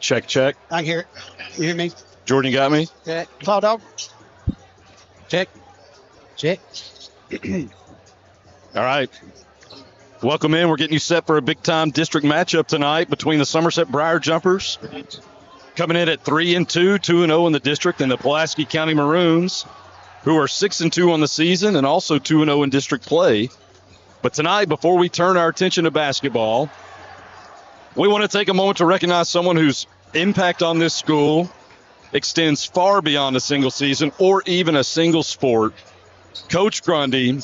Check, check. I can hear it. You hear me? Jordan, you got me? Check. Cloud dog. Check. Check. All right. Welcome in. We're getting you set for a big-time district matchup tonight between the Somerset Briar Jumpers, coming in at 3-2, 2-0 in the district, and the Pulaski County Maroons, who are 6-2 on the season and also 2-0 in district play. But tonight, before we turn our attention to basketball, we want to take a moment to recognize someone whose impact on this school extends far beyond a single season or even a single sport. Coach Grundy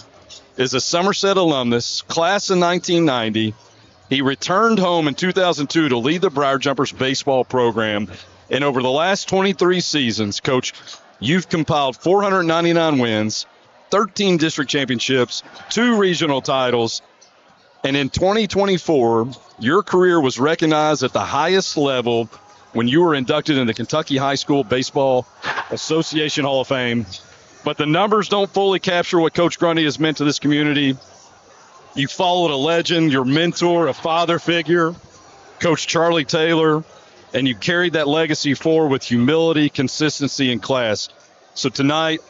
is a Somerset alumnus, class of 1990. He returned home in 2002 to lead the Briar Jumpers baseball program. And over the last 23 seasons, Coach, you've compiled 499 wins, 13 district championships, 2 regional titles, and in 2024, your career was recognized at the highest level when you were inducted in the Kentucky High School Baseball Association Hall of Fame. But the numbers don't fully capture what Coach Grundy has meant to this community. You followed a legend, your mentor, a father figure, Coach Charlie Taylor, and you carried that legacy forward with humility, consistency, and class. So tonight,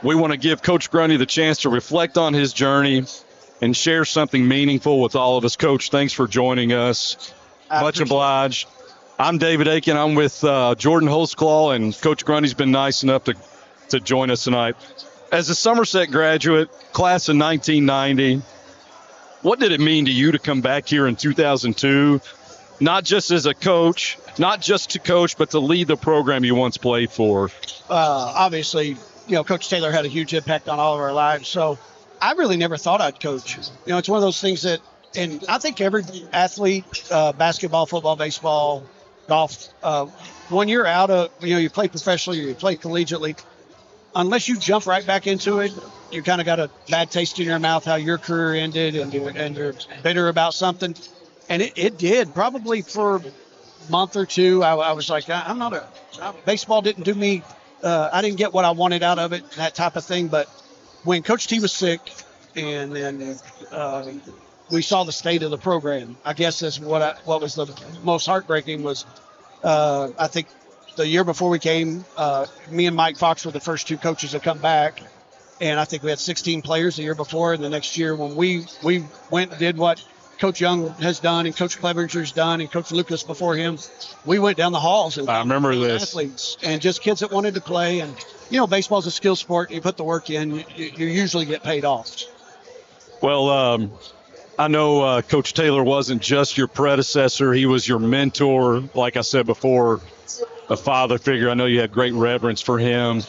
we want to give Coach Grundy the chance to reflect on his journey and share something meaningful with all of us. Coach, thanks for joining us. Much obliged. I'm David Aiken. I'm with Jordan Holzclaw, and Coach Grundy's been nice enough to join us tonight. As a Somerset graduate, class of 1990, what did it mean to you to come back here in 2002, not just as a coach, not just to coach, but to lead the program you once played for? Obviously, Coach Taylor had a huge impact on all of our lives. So I really never thought I'd coach. It's one of those things that, and I think every athlete, basketball, football, baseball, golf, when you're out of, you play professionally or you play collegiately, unless you jump right back into it, you kind of got a bad taste in your mouth how your career ended and you're bitter about something. And it did. Probably for a month or two, I was like, baseball didn't do me, I didn't get what I wanted out of it, that type of thing. But when Coach T was sick and then we saw the state of the program, I guess that's what was the most heartbreaking was, I think, the year before we came, me and Mike Fox were the first 2 coaches to come back. And I think we had 16 players the year before. And the next year when we went and did what Coach Young has done and Coach Clevenger's done and Coach Lucas before him, we went down the halls. And I remember this. Athletes and just kids that wanted to play. And, baseball's a skill sport. You put the work in, you usually get paid off. Well, I know Coach Taylor wasn't just your predecessor. He was your mentor. Like I said before, a father figure. I know you had great reverence for him.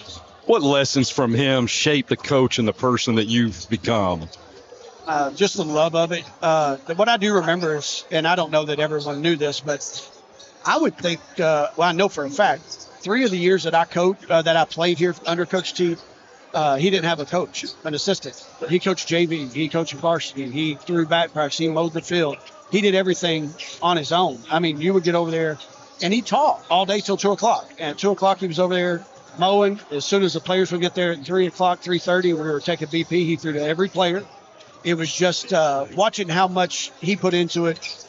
What lessons from him shaped the coach and the person that you've become? Just the love of it. What I do remember is, and I don't know that everyone knew this, but I would think, I know for a fact, 3 of the years that I played here under Coach T, he didn't have a coach, an assistant. He coached JV, he coached varsity, he threw back practice, he mowed the field. He did everything on his own. I mean, you would get over there, and he taught all day till 2 o'clock. And at 2 o'clock, he was over there mowing. As soon as the players would get there at 3 o'clock, 3:30, we were taking BP. He threw to every player. It was just watching how much he put into it.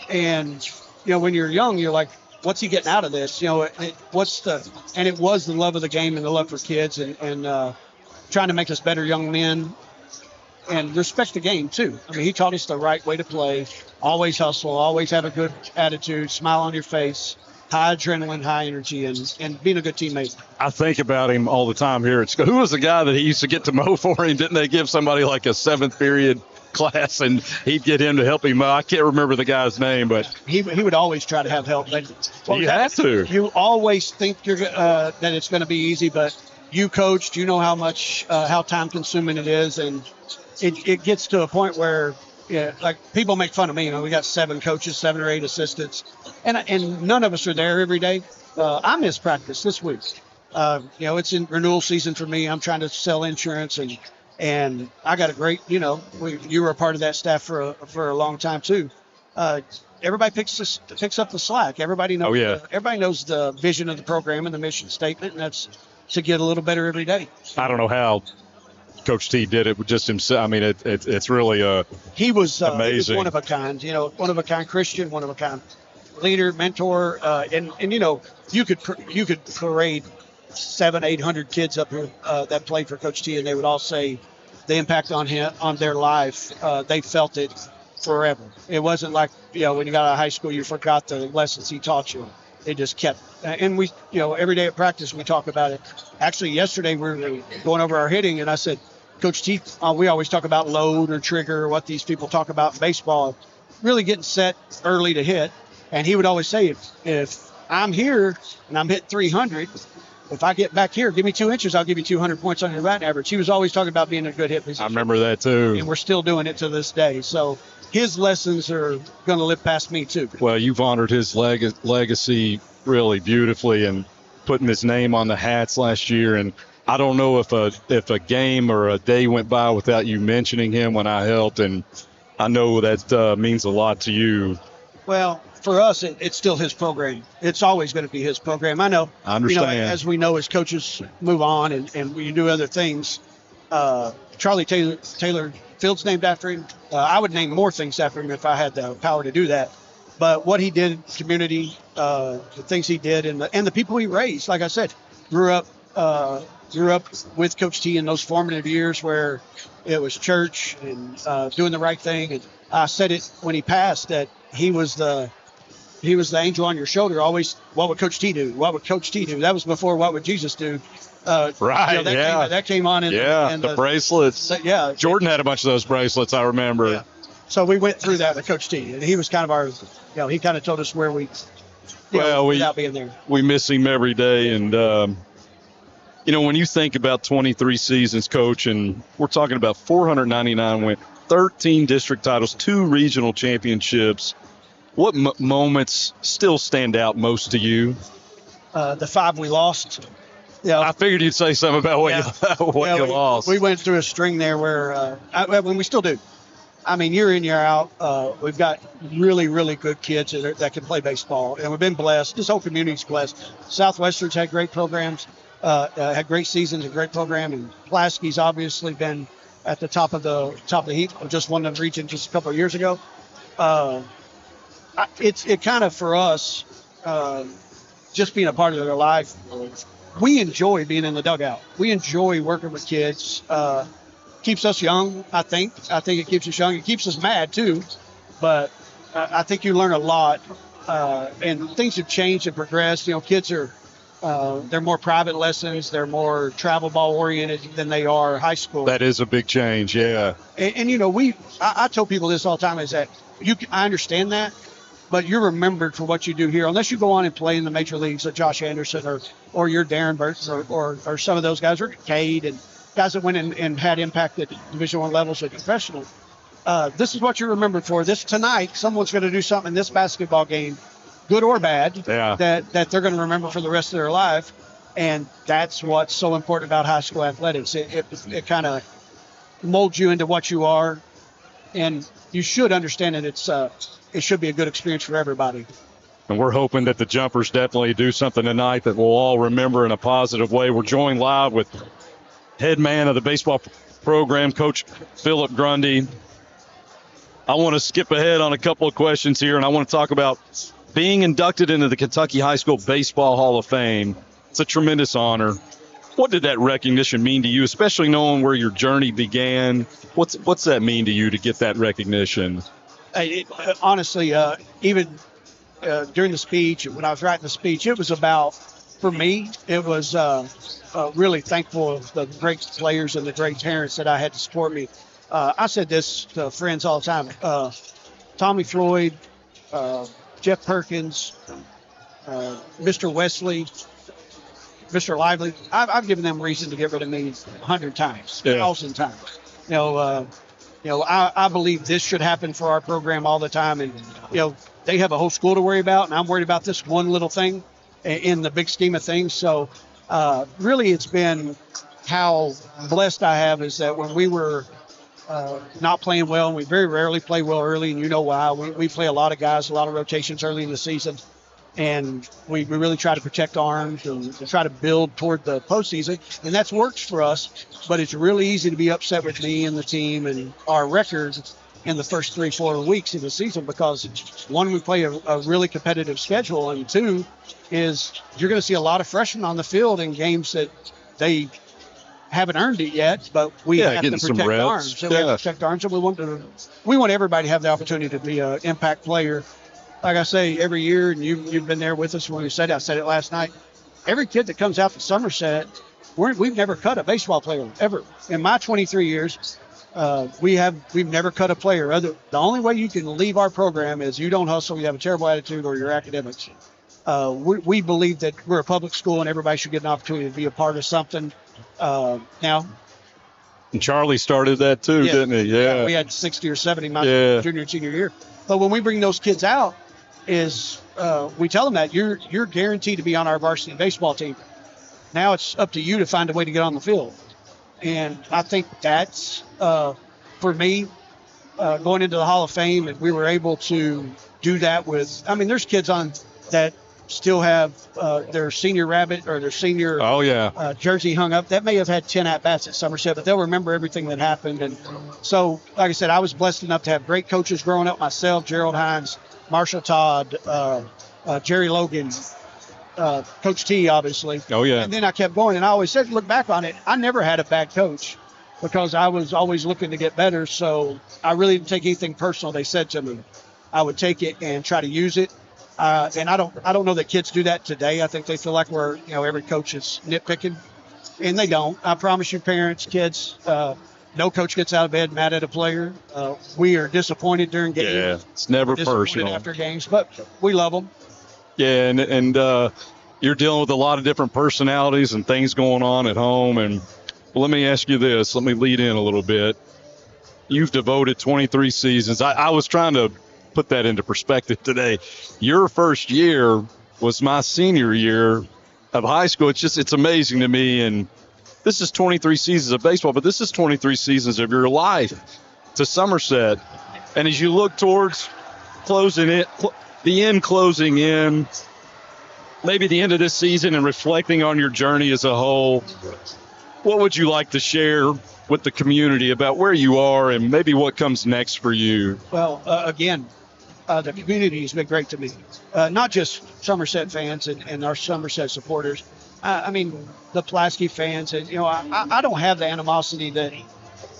And, when you're young, you're like, what's he getting out of this? And it was the love of the game and the love for kids and trying to make us better young men and respect the game too. I mean, he taught us the right way to play, always hustle, always have a good attitude, smile on your face, high adrenaline, high energy, and being a good teammate. I think about him all the time here at school. Who was the guy that he used to get to mow for him? Didn't they give somebody like a 7th period class and he'd get him to help him mow? I can't remember the guy's name, but he would always try to have help. You have to. You always think that it's going to be easy, but you coached, you know how time consuming it is, and it gets to a point where like people make fun of me. We got 7 coaches, 7 or 8 assistants, and none of us are there every day. I missed practice this week. It's in renewal season for me. I'm trying to sell insurance, and I got a great, you were a part of that staff for a long time too. Everybody picks up the slack. Everybody knows. Oh, yeah. Everybody knows the vision of the program and the mission statement, and that's to get a little better every day. I don't know how Coach T did it with just himself. I mean, it's really he was amazing. He was one of a kind, one of a kind Christian, one of a kind leader, mentor, and you could parade 700-800 kids up here that played for Coach T, and they would all say the impact on their life. They felt it forever. It wasn't like when you got out of high school you forgot the lessons he taught you. It just kept. And we every day at practice we talk about it. Actually, yesterday we were going over our hitting, and I said, Coach T, we always talk about load or trigger, or what these people talk about in baseball. Really getting set early to hit, and he would always say, if I'm here and I'm hitting 300. If I get back here, give me 2 inches, I'll give you 200 points on your batting average. He was always talking about being in a good hit position. I remember that too. And we're still doing it to this day. So his lessons are going to live past me too. Well, you've honored his legacy really beautifully and putting his name on the hats last year. And I don't know if a game or a day went by without you mentioning him when I helped. And I know that means a lot to you. Well, for us, it's still his program. It's always going to be his program. I know. I understand. As we know, as coaches move on and we do other things, Charlie Taylor Field's named after him. I would name more things after him if I had the power to do that. But what he did in the community, the things he did, and the people he raised, like I said, grew up with Coach T in those formative years where it was church and doing the right thing. And I said it when he passed that he was the angel on your shoulder. Always, what would Coach T do? What would Coach T do? That was before what would Jesus do? Right, that came on in the bracelets. Jordan had a bunch of those bracelets, I remember. Yeah. So we went through that with Coach T, and he was kind of our, he kind of told us where without being there. We miss him every day, and when you think about 23 seasons, Coach, and we're talking about 499 wins, 13 district titles, 2 regional championships. What moments still stand out most to you? The 5 we lost. I figured you'd say something about what you lost. We went through a string there where, when we still do. I mean, year in, year out, we've got really, really good kids that can play baseball, and we've been blessed. This whole community's blessed. Southwestern's had great programs, had great seasons, a great program, and Pulaski's obviously been at the top of the heap. Just won the region just a couple of years ago. It kind of, for us, just being a part of their life, we enjoy being in the dugout. We enjoy working with kids. Keeps us young, I think. I think it keeps us young. It keeps us mad, too. But I think you learn a lot. And things have changed and progressed. Kids are, they're more private lessons. They're more travel ball oriented than they are high school. That is a big change, yeah. And I tell people this all the time is that I understand that. But you're remembered for what you do here, unless you go on and play in the major leagues, like Josh Anderson or your Darren Burks or some of those guys, or Cade and guys that went and had impact at Division I levels or professional. This is what you're remembered for. Tonight, someone's going to do something in this basketball game, good or bad, that they're going to remember for the rest of their life. And that's what's so important about high school athletics. It kind of molds you into what you are, and you should understand that it should be a good experience for everybody. And we're hoping that the Jumpers definitely do something tonight that we'll all remember in a positive way. We're joined live with head man of the baseball program, Coach Philip Grundy. I want to skip ahead on a couple of questions here, and I want to talk about being inducted into the Kentucky High School Baseball Hall of Fame. It's a tremendous honor. What did that recognition mean to you, especially knowing where your journey began? What's that mean to you to get that recognition? Honestly, even during the speech, when I was writing the speech, it was about, for me, it was really thankful of the great players and the great parents that I had to support me. I said this to friends all the time. Tommy Floyd, Jeff Perkins, Mr. Wesley, Mr. Lively, I've given them reason to get rid of me 100 times, 1,000 times. I believe this should happen for our program all the time. And, they have a whole school to worry about, and I'm worried about this one little thing in the big scheme of things. So really it's been how blessed I have is that when we were not playing well, and we very rarely play well early, and you know why. We play a lot of guys, a lot of rotations early in the season. And we really try to protect arms and try to build toward the postseason. And that's works for us. But it's really easy to be upset with me and the team and our records in the first 3-4 weeks of the season because, one, we play a really competitive schedule, and two is you're going to see a lot of freshmen on the field in games that they haven't earned it yet, but we have to protect arms. So we have to protect arms, and we want everybody to have the opportunity to be an impact player. Like I say, every year, and you've been there with us when we said it, I said it last night, every kid that comes out to Somerset, we've never cut a baseball player, ever. In my 23 years, we've never cut a player. The only way you can leave our program is you don't hustle, you have a terrible attitude, or your academics. We believe that we're a public school and everybody should get an opportunity to be a part of something. Now, and Charlie started that too, didn't he? Yeah. We had 60 or 70 my junior and senior year. But when we bring those kids out, we tell them that you're guaranteed to be on our varsity baseball team. Now it's up to you to find a way to get on the field. And I think that's, for me, going into the Hall of Fame, and we were able to do that with, there's kids on that still have their senior rabbit or their senior jersey hung up. That may have had 10 at-bats at Somerset, but they'll remember everything that happened. And so, like I said, I was blessed enough to have great coaches growing up myself, Gerald Hines, Marshall Todd, Jerry Logan, Coach T, obviously. Oh, yeah. And then I kept going, and I always said, look back on it, I never had a bad coach because I was always looking to get better. So I really didn't take anything personal they said to me. I would take it and try to use it. And I don't know that kids do that today. I think they feel like every coach is nitpicking, and they don't. I promise you, parents, kids, no coach gets out of bed mad at a player. We are disappointed during games. Yeah, it's never personal. After games, but we love them. Yeah, and you're dealing with a lot of different personalities and things going on at home. And let me ask you this. Let me lead in a little bit. You've devoted 23 seasons. I was trying to put that into perspective today. Your first year was my senior year of high school. It's amazing to me. And this is 23 seasons of baseball, but this is 23 seasons of your life to Somerset. And as you look towards closing in, maybe the end of this season and reflecting on your journey as a whole, what would you like to share with the community about where you are and maybe what comes next for you? Well, again, the community has been great to me. Not just Somerset fans and our Somerset supporters. The Pulaski fans. And, I don't have the animosity that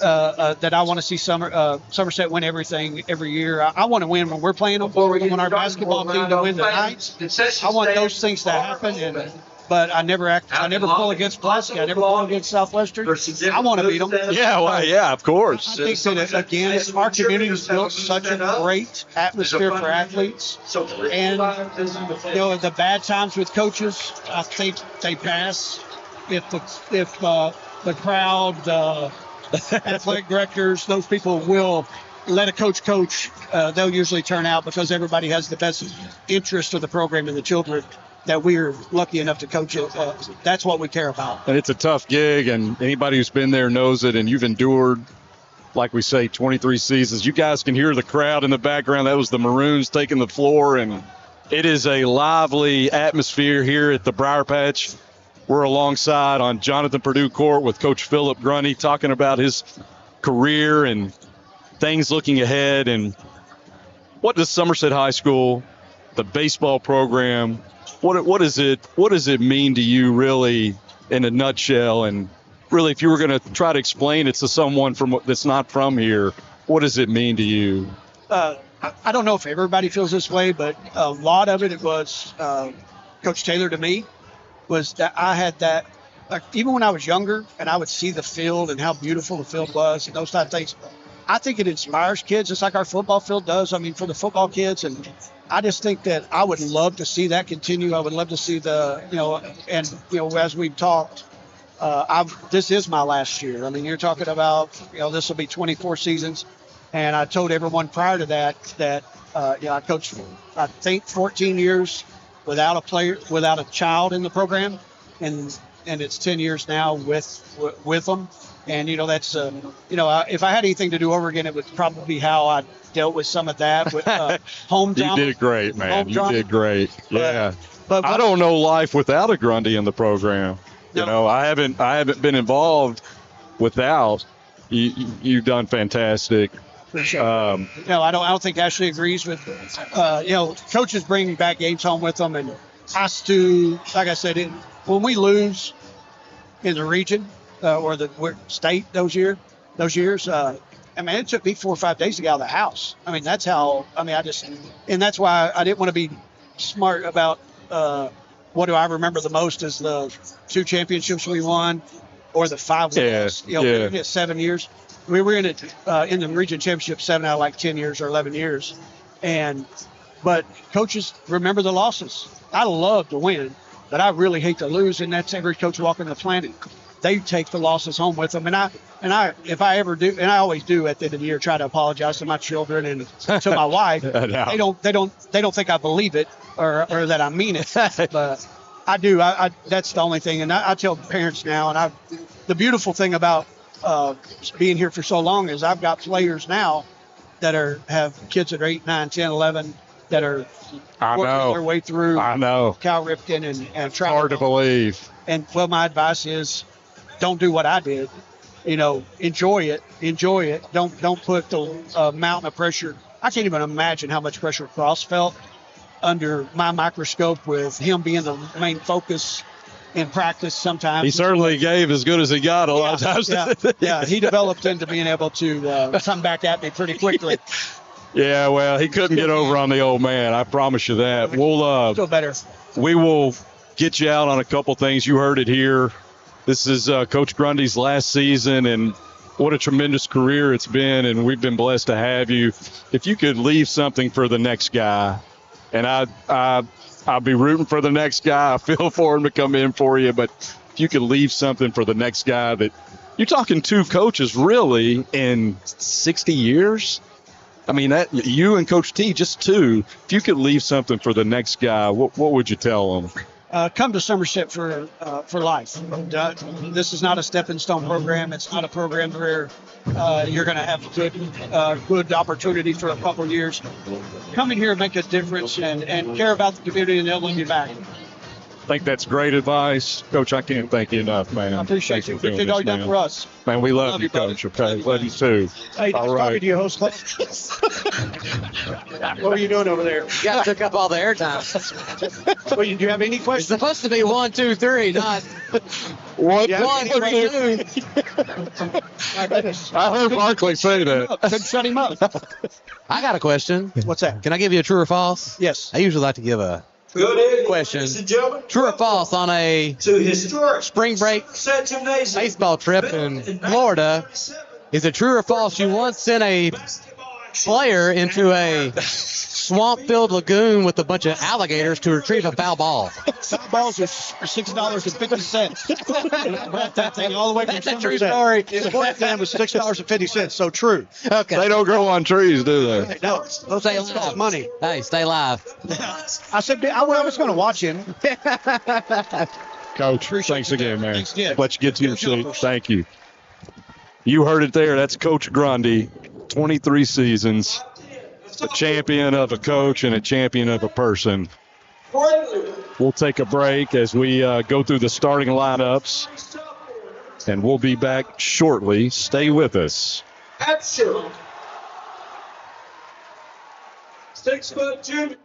I want to see Somerset win everything every year. I want to win when we're playing them. We want our basketball team to win tonight. I want those things to happen. But I never pull against Pulaski. I never pull against Southwestern. I want to beat them. Yeah, of course. I think that, again, our community has built such a great atmosphere for athletes. And, the bad times with coaches, I think they pass. If the crowd, athletic directors, those people will let a coach, they'll usually turn out because everybody has the best interest of the program and the children that we're lucky enough to coach it. That's what we care about. And it's a tough gig, and anybody who's been there knows it, and you've endured, like we say, 23 seasons. You guys can hear the crowd in the background. That was the Maroons taking the floor, and it is a lively atmosphere here at the Briar Patch. We're alongside on Jonathan Purdue Court with Coach Philip Grundy talking about his career and things looking ahead. And what does Somerset High School, the baseball program, what does it mean to you really in a nutshell? And really, if you were going to try to explain it to someone that's not from here, what does it mean to you? I don't know if everybody feels this way, but a lot of it was Coach Taylor to me was that I had that, like, even when I was younger and I would see the field and how beautiful the field was and those type of things, I think it inspires kids just like our football field does. For the football kids. And I just think that I would love to see that continue. I would love to see as we've talked, this is my last year. You're talking about, this will be 24 seasons. And I told everyone prior to that I coached, I think, 14 years without a child in the program. And it's 10 years now with them. And, that's, if I had anything to do over again, it would probably be how I dealt with some of that with home drama. You did great, man. You did great. Yeah. But I don't know life without a Grundy in the program. No. I haven't been involved without. You've done fantastic. Appreciate it. No, I don't think Ashley agrees with. Coaches bring back games home with them, and has to, like I said, when we lose in the region or the state those years, it took me 4 or 5 days to get out of the house. That's how. And that's why I didn't want to be smart about what do I remember the most is the 2 championships we won or the 5 we lost. We had 7 years. We were in it in the region championship 7 out of 10 years or 11 years, but coaches remember the losses. I love to win, but I really hate to lose, and that's every coach walking the planet. They take the losses home with them, and I if I ever do, and I always do at the end of the year, try to apologize to my children and to my wife. No. They don't think I believe it or that I mean it, but I do. That's the only thing, and I tell parents now, and the beautiful thing about being here for so long is I've got players now that have kids that are 8, 9, 10, 11 that are working their way through. I know. Cal Ripken and Travis. Hard to believe. And my advice is, don't do what I did. Enjoy it. Don't put the mountain of pressure. I can't even imagine how much pressure Cross felt under my microscope with him being the main focus in practice sometimes. He certainly gave as good as he got a lot of times. Yeah, he developed into being able to come back at me pretty quickly. Yeah, well, he couldn't get over on the old man. I promise you that. We'll feel better. We will get you out on a couple things. You heard it here. This is Coach Grundy's last season, and what a tremendous career it's been, and we've been blessed to have you. If you could leave something for the next guy, and I'll be rooting for the next guy. I feel for him to come in for you, but if you could leave something for the next guy that you're talking 2 coaches really in 60 years. That you and Coach T, just 2. If you could leave something for the next guy, what would you tell him? Come to Somerset for life. This is not a stepping stone program. It's not a program where you're going to have a good opportunity for a couple of years. Come in here and make a difference and care about the community, and they'll win you back. I think that's great advice. Coach, I can't thank you enough, man. I appreciate you. Appreciate all you've done for us. Man, we love you, Coach. Okay, love you too. Hey, all right. Talking to you, host. What were you doing over there? Yeah, took up all the airtime. Well, do you have any questions? It's supposed to be 1, 2, 3, not what? Yeah, 1, 2. I heard Barkley say that. Shut him up. I got a question. What's that? Can I give you a true or false? Yes. I usually like to give a question. True or false on a spring break baseball trip in Florida? Is it true or false you once sent a player into a swamp-filled lagoon with a bunch of alligators to retrieve a foul ball? Foul balls are $6.50. I brought that thing all the way from That's a true Somerset. story. The board exam was $6.50. So true. Okay. They don't grow on trees, do they? No, those Stay things cost live. money. Hey, stay live. I said I was going to watch him. Coach, thanks again, man. Thanks again. Let you get to your seat. Thank you. You heard it there. That's Coach Grundy, 23 seasons, a champion of a coach and a champion of a person. We'll take a break as we go through the starting lineups, and we'll be back shortly. Stay with us. Action. 6'2".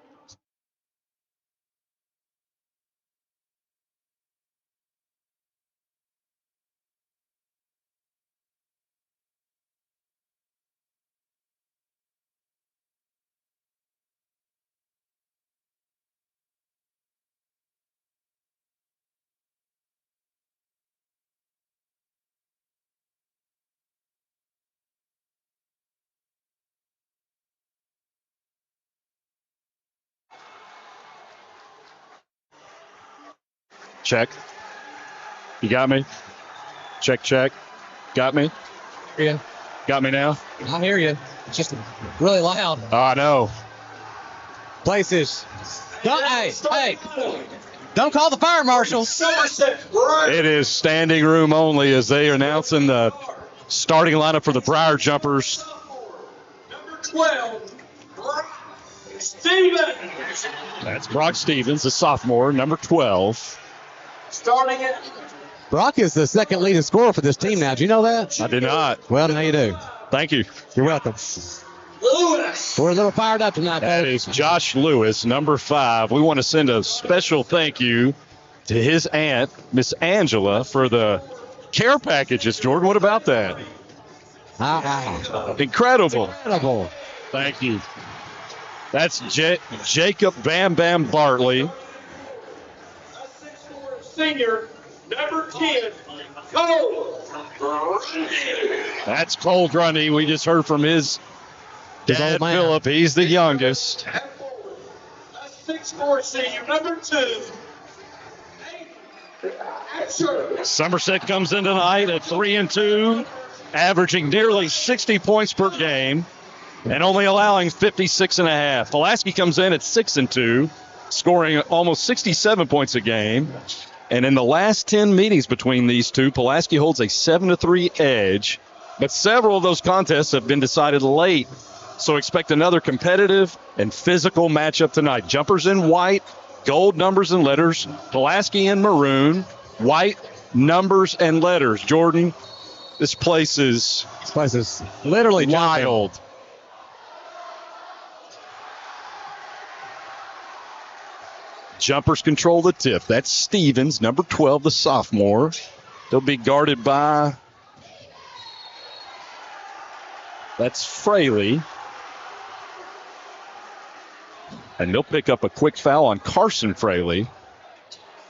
Check. You got me? Check, check. Got me? Yeah. Got me now? I hear you. It's just really loud. Oh, I know. Places. Hey. Don't call the fire marshal. It is standing room only as they are announcing the starting lineup for the Briar Jumpers. Number 12, Brock Stevens. That's Brock Stevens, the sophomore, number 12. Starting it. Brock is the second leading scorer for this team now. Do you know that? I did not. Well, now you do. Thank you. You're welcome. Lewis. We're a little fired up tonight, That folks. is Josh Lewis, number 5. We want to send a special thank you to his aunt, Miss Angela, for the care packages. Jordan, what about that? Incredible. Incredible. Thank you. That's Jacob Bam Bam Bartley. Senior, number 10, Cole. That's Cole Grundy. We just heard from his dad, old man. Philip. He's the youngest. That's 6'4" senior, number 2. Asher. Somerset comes in tonight at 3-2, averaging nearly 60 points per game and only allowing 56.5. Pulaski comes in at 6-2, scoring almost 67 points a game. And in the last 10 meetings between these two, Pulaski holds a 7-3 edge. But several of those contests have been decided late. So expect another competitive and physical matchup tonight. Jumpers in white, gold numbers and letters. Pulaski in maroon, white numbers and letters. Jordan, this place is Literally jumping. wild. Jumpers control the tip. That's Stevens, number 12, the sophomore. They'll be guarded by, that's Fraley. And they'll pick up a quick foul on Carson Fraley.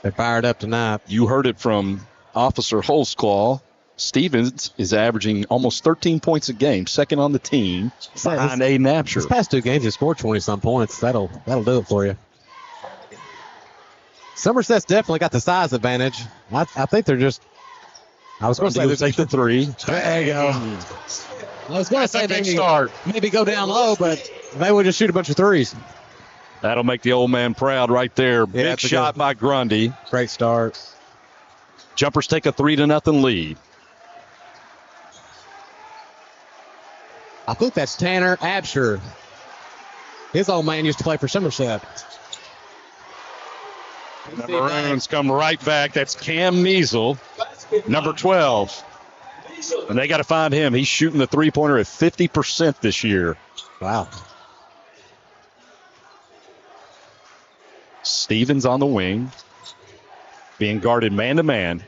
They're fired up tonight. You heard it from Officer Holzclaw. Stevens is averaging almost 13 points a game, second on the team, behind Aiden Apsher. These past 2 games, you scored 20-some points. That'll do it for you. Somerset's definitely got the size advantage. I think they're just. I was going to say They'll take the 3. There you go. I was going to say maybe go down low, but they would just shoot a bunch of threes. That'll make the old man proud right there. Big that's a shot good- by Grundy. Great start. Jumpers take a 3-0 lead. I think that's Tanner Absher. His old man used to play for Somerset. The Maroons come right back. That's Cam Measle, number 12. And they got to find him. He's shooting the three-pointer at 50% this year. Wow. Stevens on the wing, being guarded man-to-man.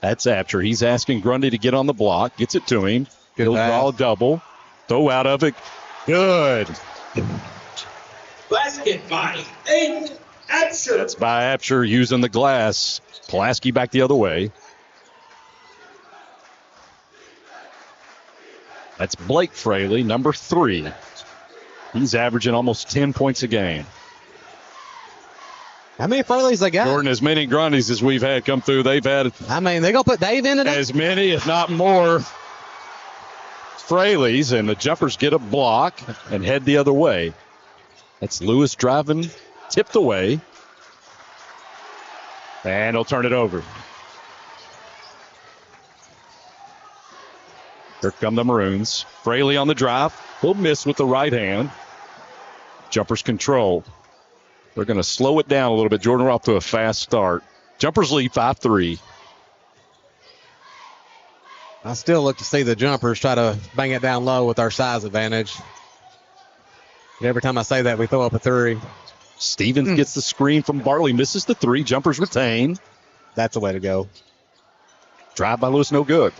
That's Apsher. He's asking Grundy to get on the block. Gets it to him. Good He'll pass. draw a double. Throw out of it. Good. Basket by Aiden Asher. That's by Apsher using the glass. Pulaski back the other way. That's Blake Fraley, number 3. He's averaging almost 10 points a game. How many Fraleys they got? Jordan, as many Grundys as we've had come through, they've had I mean, they going to put Dave in today? as many, if not more, Fraleys, and the Jumpers get a block and head the other way. That's Lewis driving, tipped away, and he'll turn it over. Here come the Maroons. Fraley on the drive. He'll miss with the right hand. Jumpers control. They're going to slow it down a little bit. Jordan, we're off to a fast start. Jumpers lead 5-3. I still look to see the Jumpers try to bang it down low with our size advantage. Every time I say that, we throw up a 3. Stevens gets the screen from Bartley, misses the 3. Jumpers retain. That's the way to go. Drive by Lewis, no good.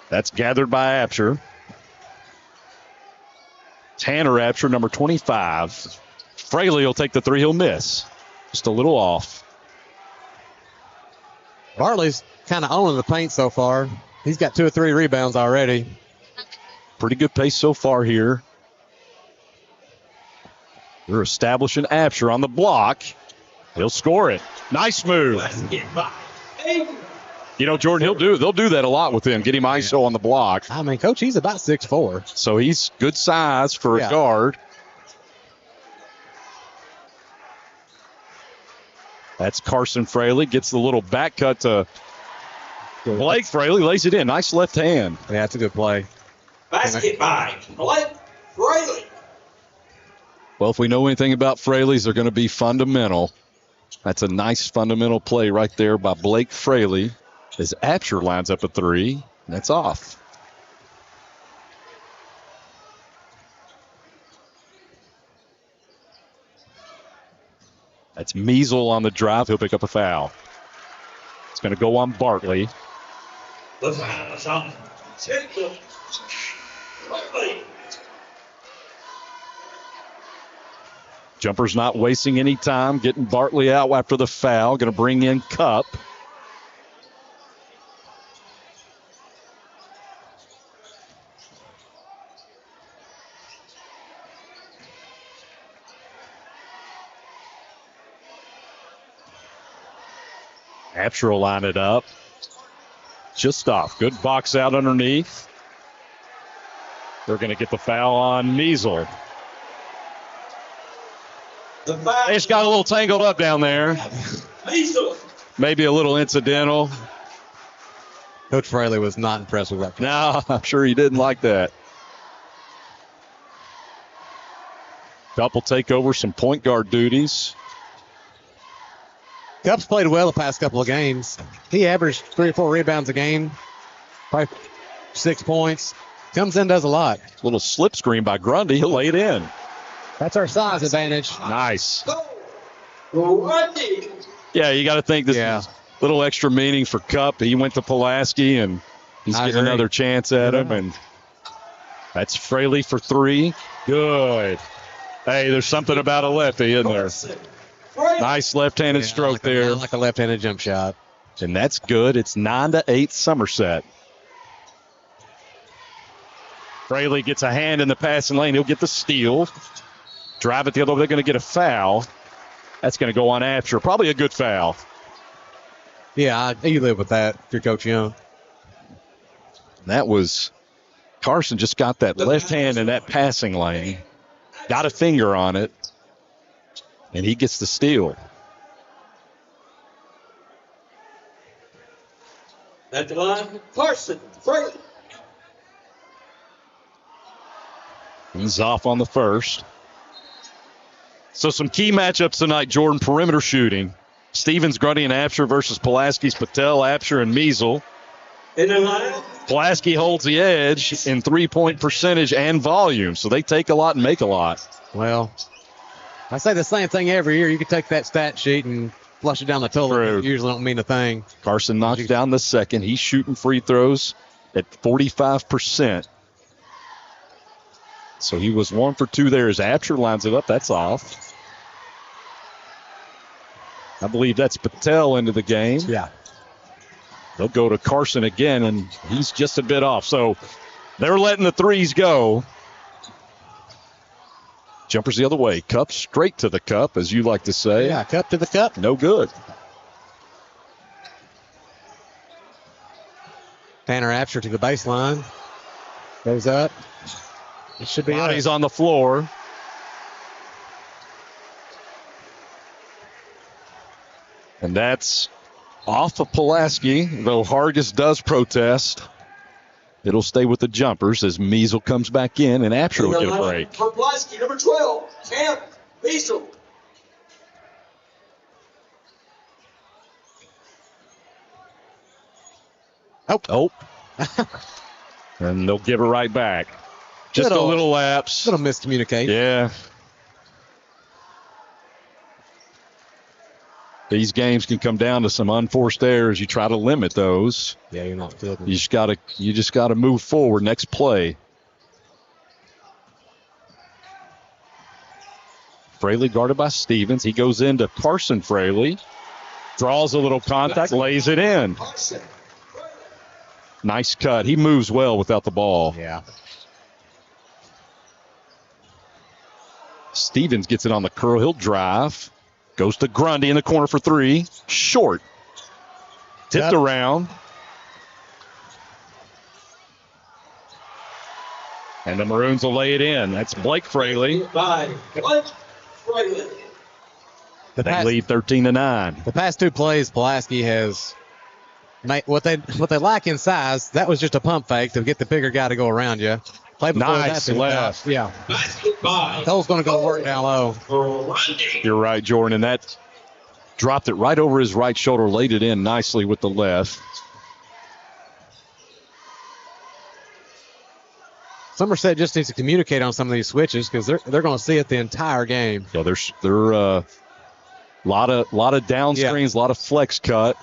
That's gathered by Apsher. Tanner Apsher, number 25. Fraley will take the 3. He'll miss. Just a little off. Bartley's kind of owning the paint so far. He's got 2 or 3 rebounds already. Pretty good pace so far here. We're establishing Apsher on the block. He'll score it. Nice move. Basket by Aiden. You know, Jordan, they'll do that a lot with him. Get him ISO on the block. I mean, Coach, he's about 6'4". So he's good size for a Yeah. guard. That's Carson Fraley. Gets the little back cut to Blake Fraley. Lays it in. Nice left hand. Yeah, that's a good play. Basket by Blake Fraley. Well, if we know anything about Fraley's, they're going to be fundamental. That's a nice fundamental play right there by Blake Fraley as Apsher lines up a 3. That's off. That's Measle on the drive. He'll pick up a foul. It's going to go on Bartley. The foul is on Jacob Bartley. Jumpers not wasting any time, getting Bartley out after the foul. Going to bring in Cup. Apsher will line it up. Just off. Good box out underneath. They're going to get the foul on Measle. The foul. They just got a little tangled up down there. Measle. Maybe a little incidental. Coach Fraley was not impressed with that. No, I'm sure he didn't like that. Cup will take over some point guard duties. Cup's played well the past couple of games. He averaged 3 or 4 rebounds a game, probably 6 points. Comes in, does a lot. Little slip screen by Grundy. He'll lay it in. That's our size advantage. Nice. Grundy. Yeah, you got to think this is a little extra meaning for Cup. He went to Pulaski, and he's getting another chance at him. And that's Fraley for 3. Good. Hey, there's something about a lefty, isn't there? Nice left-handed stroke there. Like a left-handed jump shot. And that's good. It's 9-8 Somerset. Fraley gets a hand in the passing lane. He'll get the steal. Drive it the other way. They're going to get a foul. That's going to go on Apsher. Probably a good foul. Yeah, you live with that if you're Coach Young. That was Carson just got that left hand in that passing lane. Got a finger on it. And he gets the steal. At the line, Carson Fraley. He's off on the first. So some key matchups tonight, Jordan. Perimeter shooting. Stevens, Grundy, and Apsher versus Pulaski's Patel, Apsher, and Measle. In the line. Pulaski holds the edge in 3-point percentage and volume. So they take a lot and make a lot. Well, I say the same thing every year. You can take that stat sheet and flush it down the toilet. It usually don't mean a thing. Carson knocks down the second. He's shooting free throws at 45%. So he was 1 for 2 there as Apsher lines it up. That's off. I believe that's Patel into the game. Yeah. They'll go to Carson again, and he's just a bit off. So they're letting the threes go. Jumpers the other way. Cup straight to the cup, as you like to say. Yeah, cup to the cup. No good. Tanner Apsher to the baseline. Goes up. It should be Bodies on the floor. And that's off of Pulaski, though Hargis does protest. It'll stay with the Jumpers as Measle comes back in, and Apsher will get a break. For Pulaski, number 12, Camp Measle. Oh. And they'll give it right back. Just a little lapse. Little miscommunication. Yeah. These games can come down to some unforced errors. You try to limit those. Yeah, you're not good. You just gotta move forward. Next play. Fraley guarded by Stevens. He goes into Carson Fraley. Draws a little contact, lays it in. Nice cut. He moves well without the ball. Yeah. Stevens gets it on the curl. He'll drive. Goes to Grundy in the corner for 3. Short. Tipped around. And the Maroons will lay it in. That's Blake Fraley. By Blake Fraley. They lead 13-9. The past 2 plays, Pulaski has made what they lack in size. That was just a pump fake to get the bigger guy to go around you. Play before nice that left. Yeah. Cole's going to go work down low. You're right, Jordan. And that dropped it right over his right shoulder, laid it in nicely with the left. Somerset just needs to communicate on some of these switches because they're going to see it the entire game. Yeah, they're lot of down screens, a lot of flex cut.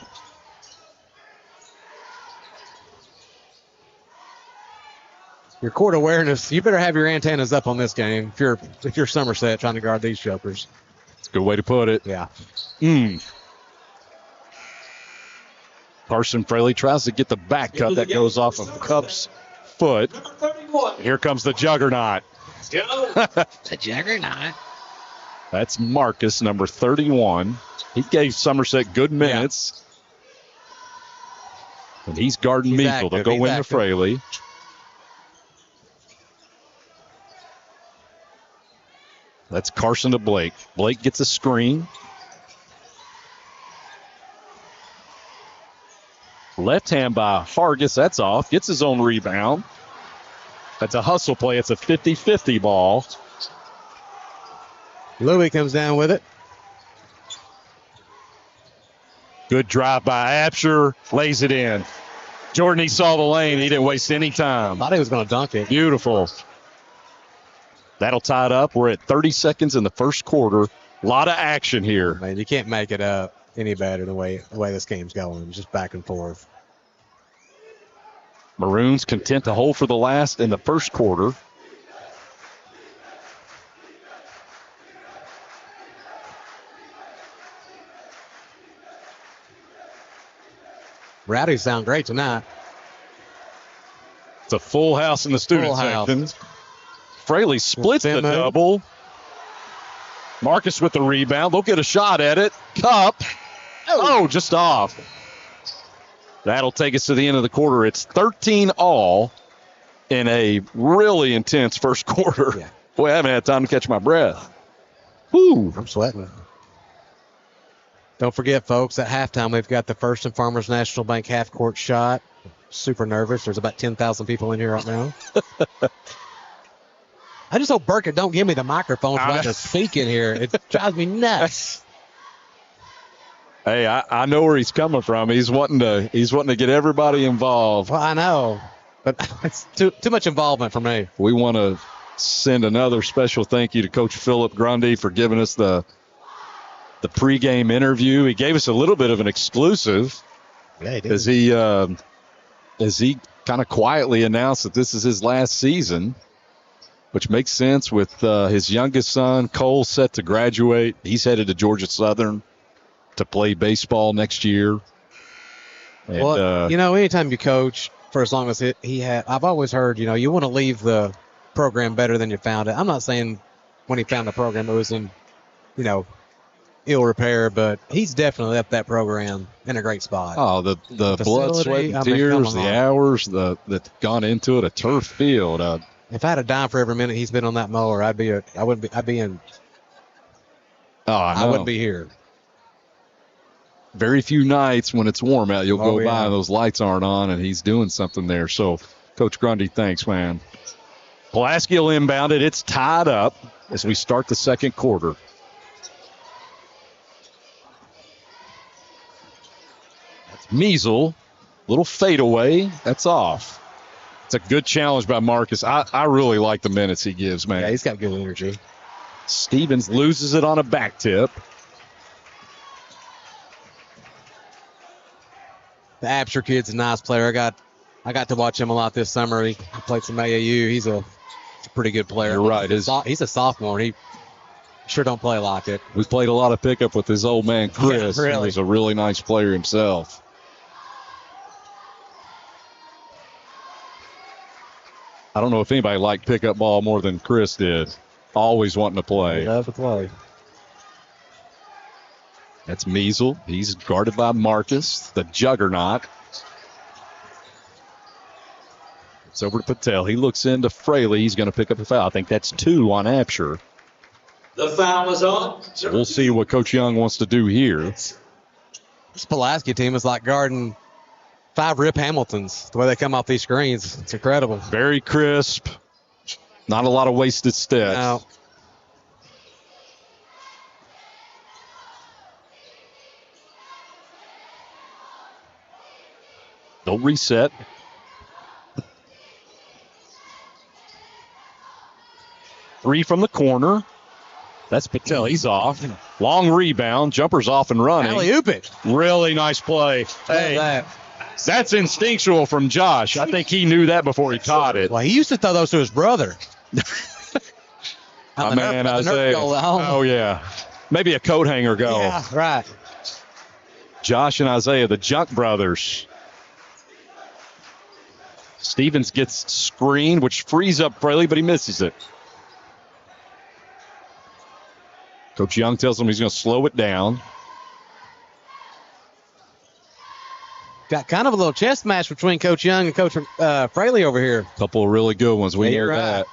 Your court awareness, you better have your antennas up on this game if you're Somerset trying to guard these jumpers. It's a good way to put it. Yeah. Carson Fraley tries to get the back cut that goes off of Cup's foot. Here comes the juggernaut. The juggernaut. That's Marcus, number 31. He gave Somerset good minutes. Yeah. And he's guarding Meikle to go into Fraley. That's Carson to Blake. Blake gets a screen. Left hand by Hargis. That's off. Gets his own rebound. That's a hustle play. It's a 50-50 ball. Louis comes down with it. Good drive by Absher. Lays it in. Jordan, he saw the lane. He didn't waste any time. Thought he was going to dunk it. Beautiful. That'll tie it up. We're at 30 seconds in the first quarter. A lot of action here. Man, you can't make it up any better the way this game's going. Just back and forth. Maroons content to hold for the last in the first quarter. Rowdies sound great tonight. It's a full house in the student section. Fraley splits the double. Marcus with the rebound. They'll get a shot at it. Cup. Oh, just off. That'll take us to the end of the quarter. It's 13-all in a really intense first quarter. Yeah. Boy, I haven't had time to catch my breath. Woo. I'm sweating. Don't forget, folks, at halftime, we've got the First and Farmers National Bank half-court shot. Super nervous. There's about 10,000 people in here right now. I just hope Burkett don't give me the microphone so I can speak in here. It drives me nuts. Hey, I know where he's coming from. He's wanting to get everybody involved. Well, I know, but it's too much involvement for me. We want to send another special thank you to Coach Philip Grundy for giving us the pregame interview. He gave us a little bit of an exclusive. Yeah, he did. As he kind of quietly announced that this is his last season, which makes sense with his youngest son, Cole, set to graduate. He's headed to Georgia Southern to play baseball next year. And, well, anytime you coach for as long as I've always heard, you want to leave the program better than you found it. I'm not saying when he found the program it was in, ill repair, but he's definitely left that program in a great spot. Oh, the blood, sweat, and tears, the hours that gone into it, a turf field. If I had a dime for every minute he's been on that mower, I'd be in. Oh, I wouldn't be here. Very few nights when it's warm out, you'll go by yeah. and those lights aren't on, and he's doing something there. So, Coach Grundy, thanks, man. Pulaski will inbound it. It's tied up as we start the second quarter. That's Measle. Little fadeaway. That's off. It's a good challenge by Marcus. I really like the minutes he gives, man. Yeah, he's got good energy. Stevens loses it on a back tip. The Absher kid's a nice player. I got to watch him a lot this summer. He played some AAU. He's a pretty good player. You're right. He's a sophomore. He sure don't play like it. We played a lot of pickup with his old man, Chris. Yeah, really. He's a really nice player himself. I don't know if anybody liked pickup ball more than Chris did. Always wanting to play. He loves to play. That's Measle. He's guarded by Marcus, the juggernaut. It's over to Patel. He looks into Fraley. He's going to pick up a foul. I think that's 2 on Absher. The foul is on. So we'll see what Coach Young wants to do here. This Pulaski team is like guarding 5 Rip Hamiltons. The way they come off these screens, it's incredible. Very crisp. Not a lot of wasted steps. Now, they'll reset. Three from the corner. That's Patel. He's off. Long rebound. Jumper's off and running. Alley-oop it. Really nice play. Hey, that's instinctual from Josh. I think he knew that before he caught it. Well, he used to throw those to his brother. My man, Isaiah. Oh, yeah. Maybe a coat hanger goal. Yeah, right. Josh and Isaiah, the Junk brothers. Stevens gets screened, which frees up Fraley, but he misses it. Coach Young tells him he's going to slow it down. Got kind of a little chess match between Coach Young and Coach Fraley over here. A couple of really good ones. We hear that.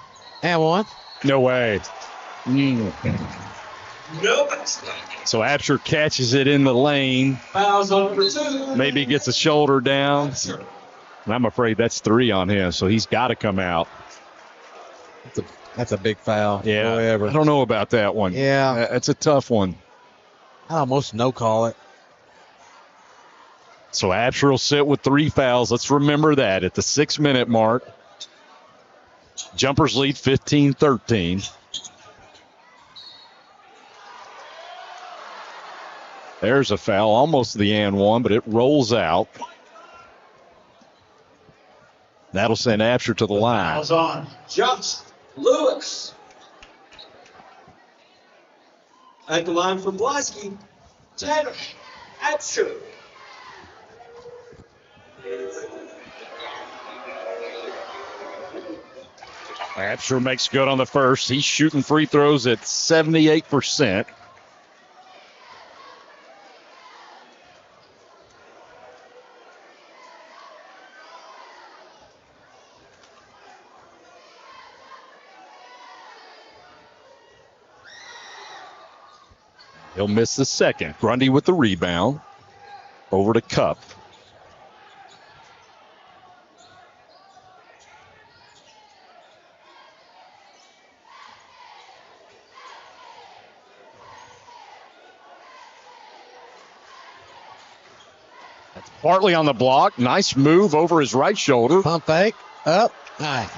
And one. No way. Nope. So Absher catches it in the lane. Fouls on for 2. Maybe gets a shoulder down. And I'm afraid that's 3 on him, so he's got to come out. That's a big foul. Yeah. However. I don't know about that one. Yeah. That's a tough one. I almost no call it. So Absher will sit with 3 fouls. Let's remember that at the 6-minute mark. Jumpers lead 15-13. There's a foul, almost the and one, but it rolls out. That'll send Absher to the line. Fouls on. Josh Lewis. At the line for Pulaski. Tanner Absher. Absher makes good on the first. He's shooting free throws at 78%. He'll miss the second. Grundy with the rebound. Over to Cup. That's partly on the block. Nice move over his right shoulder. Pump fake. Up. Nice.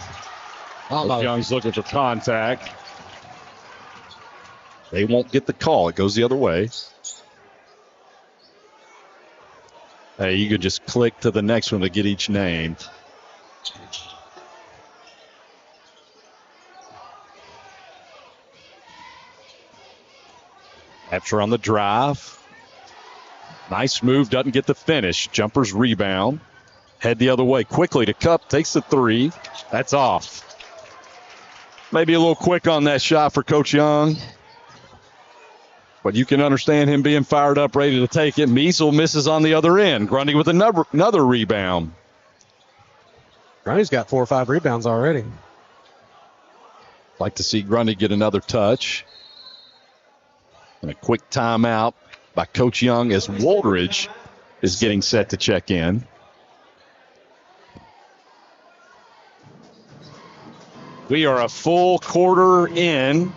Almost. Young's looking for contact. They won't get the call. It goes the other way. Hey, you could just click to the next one to get each name. Absher on the drive. Nice move, doesn't get the finish. Jumper's rebound. Head the other way quickly to Cup. Takes the 3. That's off. Maybe a little quick on that shot for Coach Young. But you can understand him being fired up, ready to take it. Measle misses on the other end. Grundy with another rebound. Grundy's got 4 or 5 rebounds already. Like to see Grundy get another touch. And a quick timeout by Coach Young as Woldridge is getting set to check in. We are a full quarter in.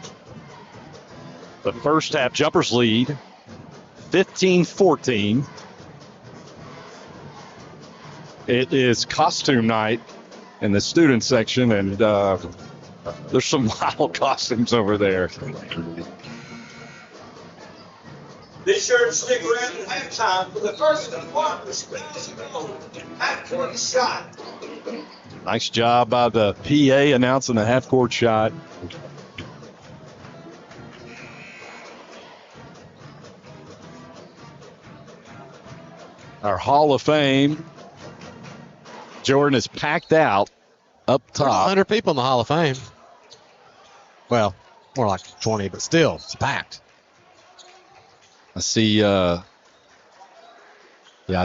The first half, Jumpers lead 15-14. It is costume night in the student section, and there's some wild costumes over there. Be sure to stick around at halftime for the first one. Half-court shot. Nice job by the PA announcing the half-court shot. Our Hall of Fame, Jordan, is packed out up There's top. 100 people in the Hall of Fame. Well, more like 20, but still, it's packed. I see, I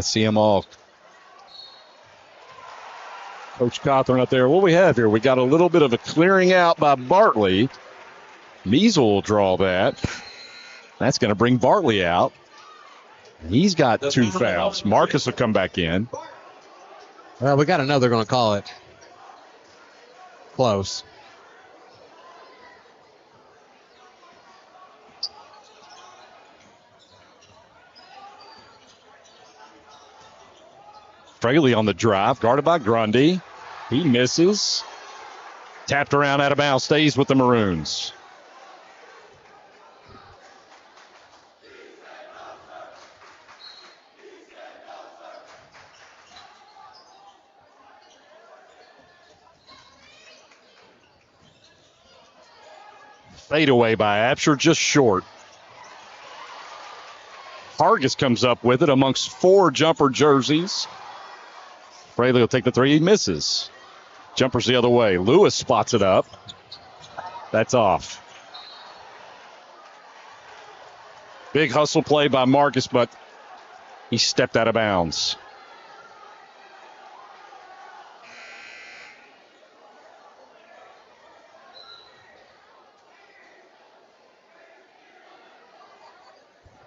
see them all. Coach Cawthorn up there. What do we have here? We got a little bit of a clearing out by Bartley. Measle will draw that. That's going to bring Bartley out. He's got 2 fouls. Marcus will come back in. Well, we got to know they're going to call it close. Fraley on the drive, guarded by Grundy. He misses. Tapped around out of bounds, stays with the Maroons. Fade away by Absher, just short. Hargis comes up with it amongst 4 jumper jerseys. Fraley will take the 3. He misses. Jumpers the other way. Lewis spots it up. That's off. Big hustle play by Marcus, but he stepped out of bounds.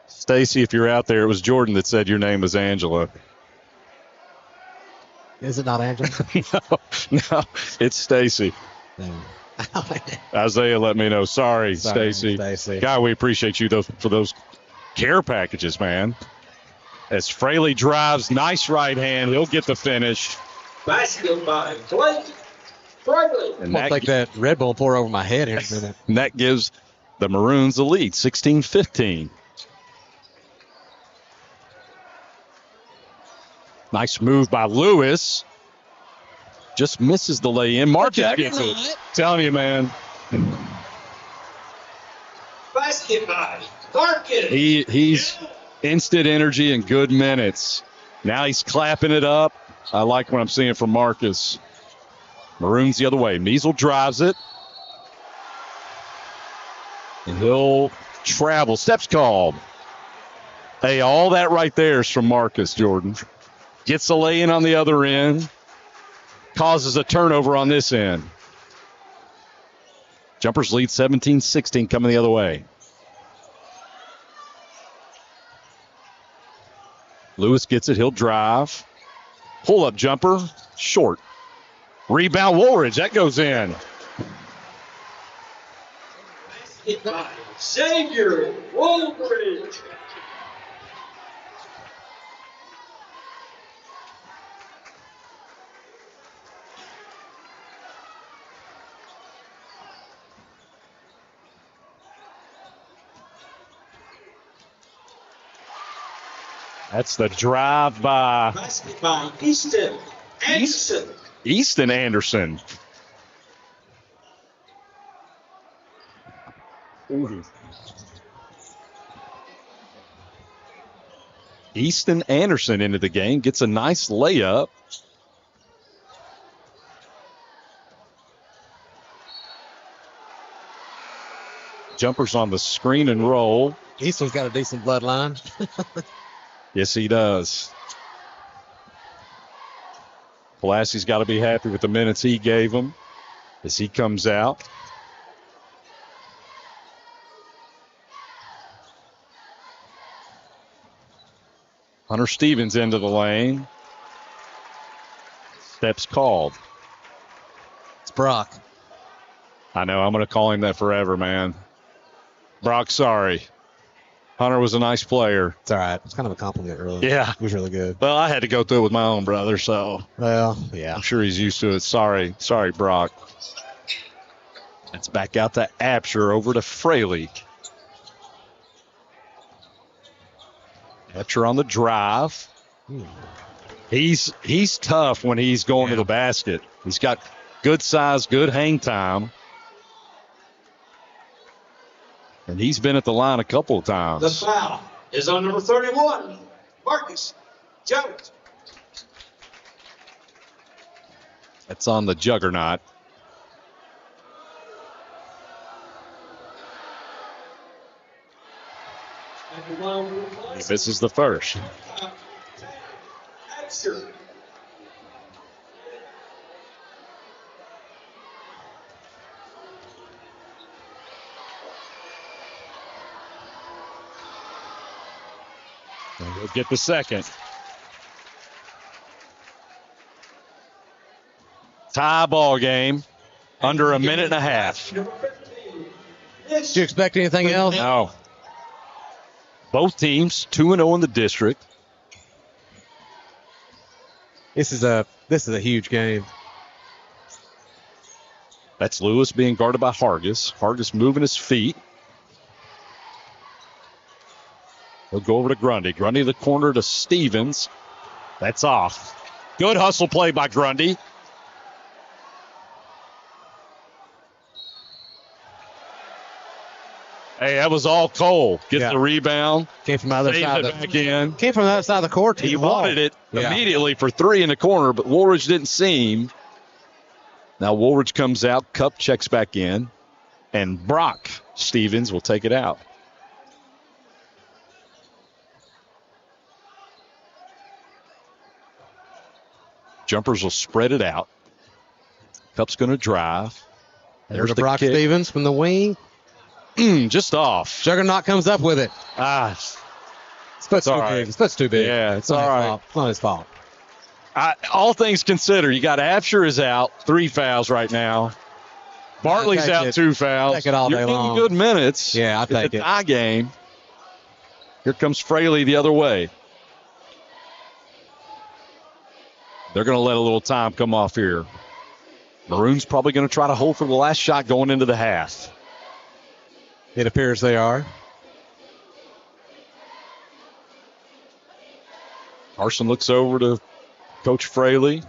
Stacy, if you're out there, it was Jordan that said your name was Angela. Is it not Angela? No, it's Stacy. Isaiah let me know. Sorry, Stacy. God, we appreciate you for those care packages, man. As Fraley drives, nice right hand. He'll get the finish. Basket by Blake Fraley. I'm going to take that Red Bull pour over my head here in a minute. And that gives the Maroons the lead, 16-15. Nice move by Lewis. Just misses the lay-in. Marcus gets it. Telling you, man. Basket by Marcus. He's instant energy and good minutes. Now he's clapping it up. I like what I'm seeing from Marcus. Maroons the other way. Measle drives it. And he'll travel. Steps called. Hey, all that right there is from Marcus, Jordan. Gets the lay-in on the other end. Causes a turnover on this end. Jumpers lead 17-16 coming the other way. Lewis gets it. He'll drive. Pull-up jumper. Short. Rebound Woolridge. That goes in. Basket by Xavier Woolridge. That's the drive by Basket by Easton Anderson. Easton Anderson. Easton Anderson into the game. Gets a nice layup. Jumpers on the screen and roll. Easton's got a decent bloodline. Yes, he does. Pulaski's got to be happy with the minutes he gave him as he comes out. Hunter Stevens into the lane. Steps called. It's Brock. I know. I'm going to call him that forever, man. Brock, sorry. Hunter was a nice player. It's all right. It's kind of a compliment, really. Yeah. He was really good. Well, I had to go through it with my own brother, so. Well, yeah. I'm sure he's used to it. Sorry, Brock. It's back out to Absher, over to Fraley. Absher on the drive. He's tough when he's going to the basket. He's got good size, good hang time. And he's been at the line a couple of times. The foul is on number 31, Marcus Jones. That's on the juggernaut. This is the first. And we'll get the second. Tie ball game. Under a minute and a half. Did you expect anything else? No. Both teams 2-0 in the district. This is a huge game. That's Lewis being guarded by Hargis. Hargis moving his feet. He'll go over to Grundy. Grundy the corner to Stevens. That's off. Good hustle play by Grundy. Hey, that was all Cole. Gets the rebound. Came from the other side. Back in. Came from the other side of the court. He wanted it immediately for three in the corner, but Woolridge didn't see him. Now Woolridge comes out. Cup checks back in. And Brock Stevens will take it out. Jumpers will spread it out. Cup's going to drive. There's the Brock kick. Stevens from the wing. Just off. Juggernaut comes up with it. It's all right. It's too big. Yeah, it's all right. It's not his fault. All things considered, you got Absher is out. 3 fouls right now. Bartley's out 2 fouls. Take it all day You're long. getting good minutes. Yeah, I'll take it. It's a tie game. Here comes Fraley the other way. They're going to let a little time come off here. Maroon's probably going to try to hold for the last shot going into the half. It appears they are. Carson looks over to Coach Fraley.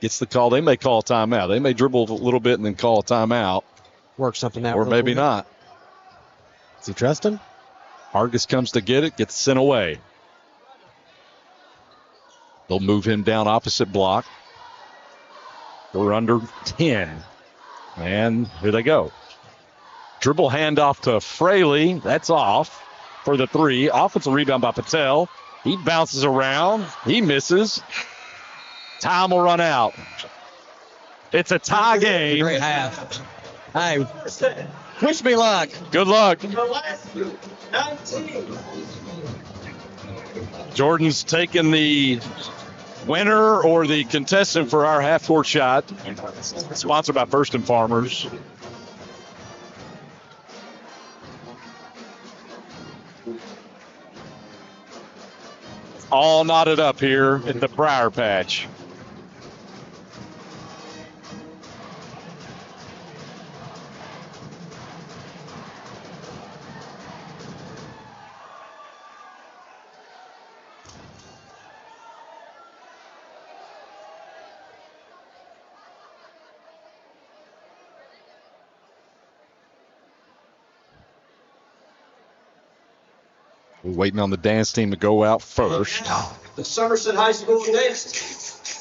Gets the call. They may call a timeout. They may dribble a little bit and then call a timeout. Work something out. Or maybe not. Does he trust him? Hargis comes to get it, gets sent away. They'll move him down opposite block. We're under 10. And here they go. Dribble handoff to Fraley. That's off for the 3. Offensive rebound by Patel. He bounces around. He misses. Time will run out. It's a tie game. Great half. Hey, wish me luck. Good luck. Jordan's taking the winner or the contestant for our half-court shot. Sponsored by First and Farmers. All knotted up here at the Briar Patch. We're waiting on the dance team to go out first. The Somerset High School dance.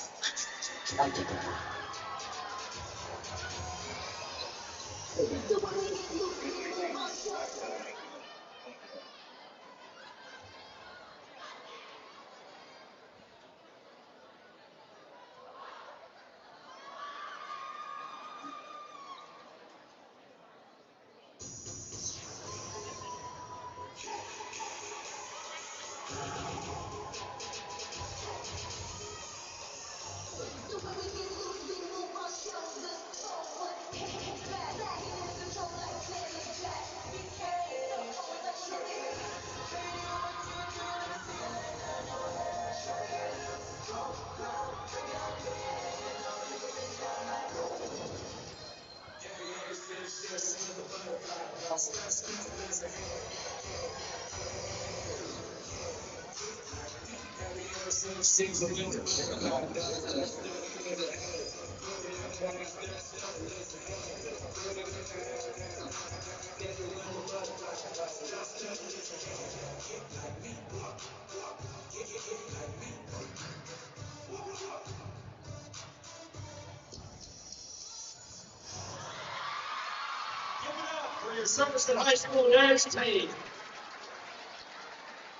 Somerset High School dance team.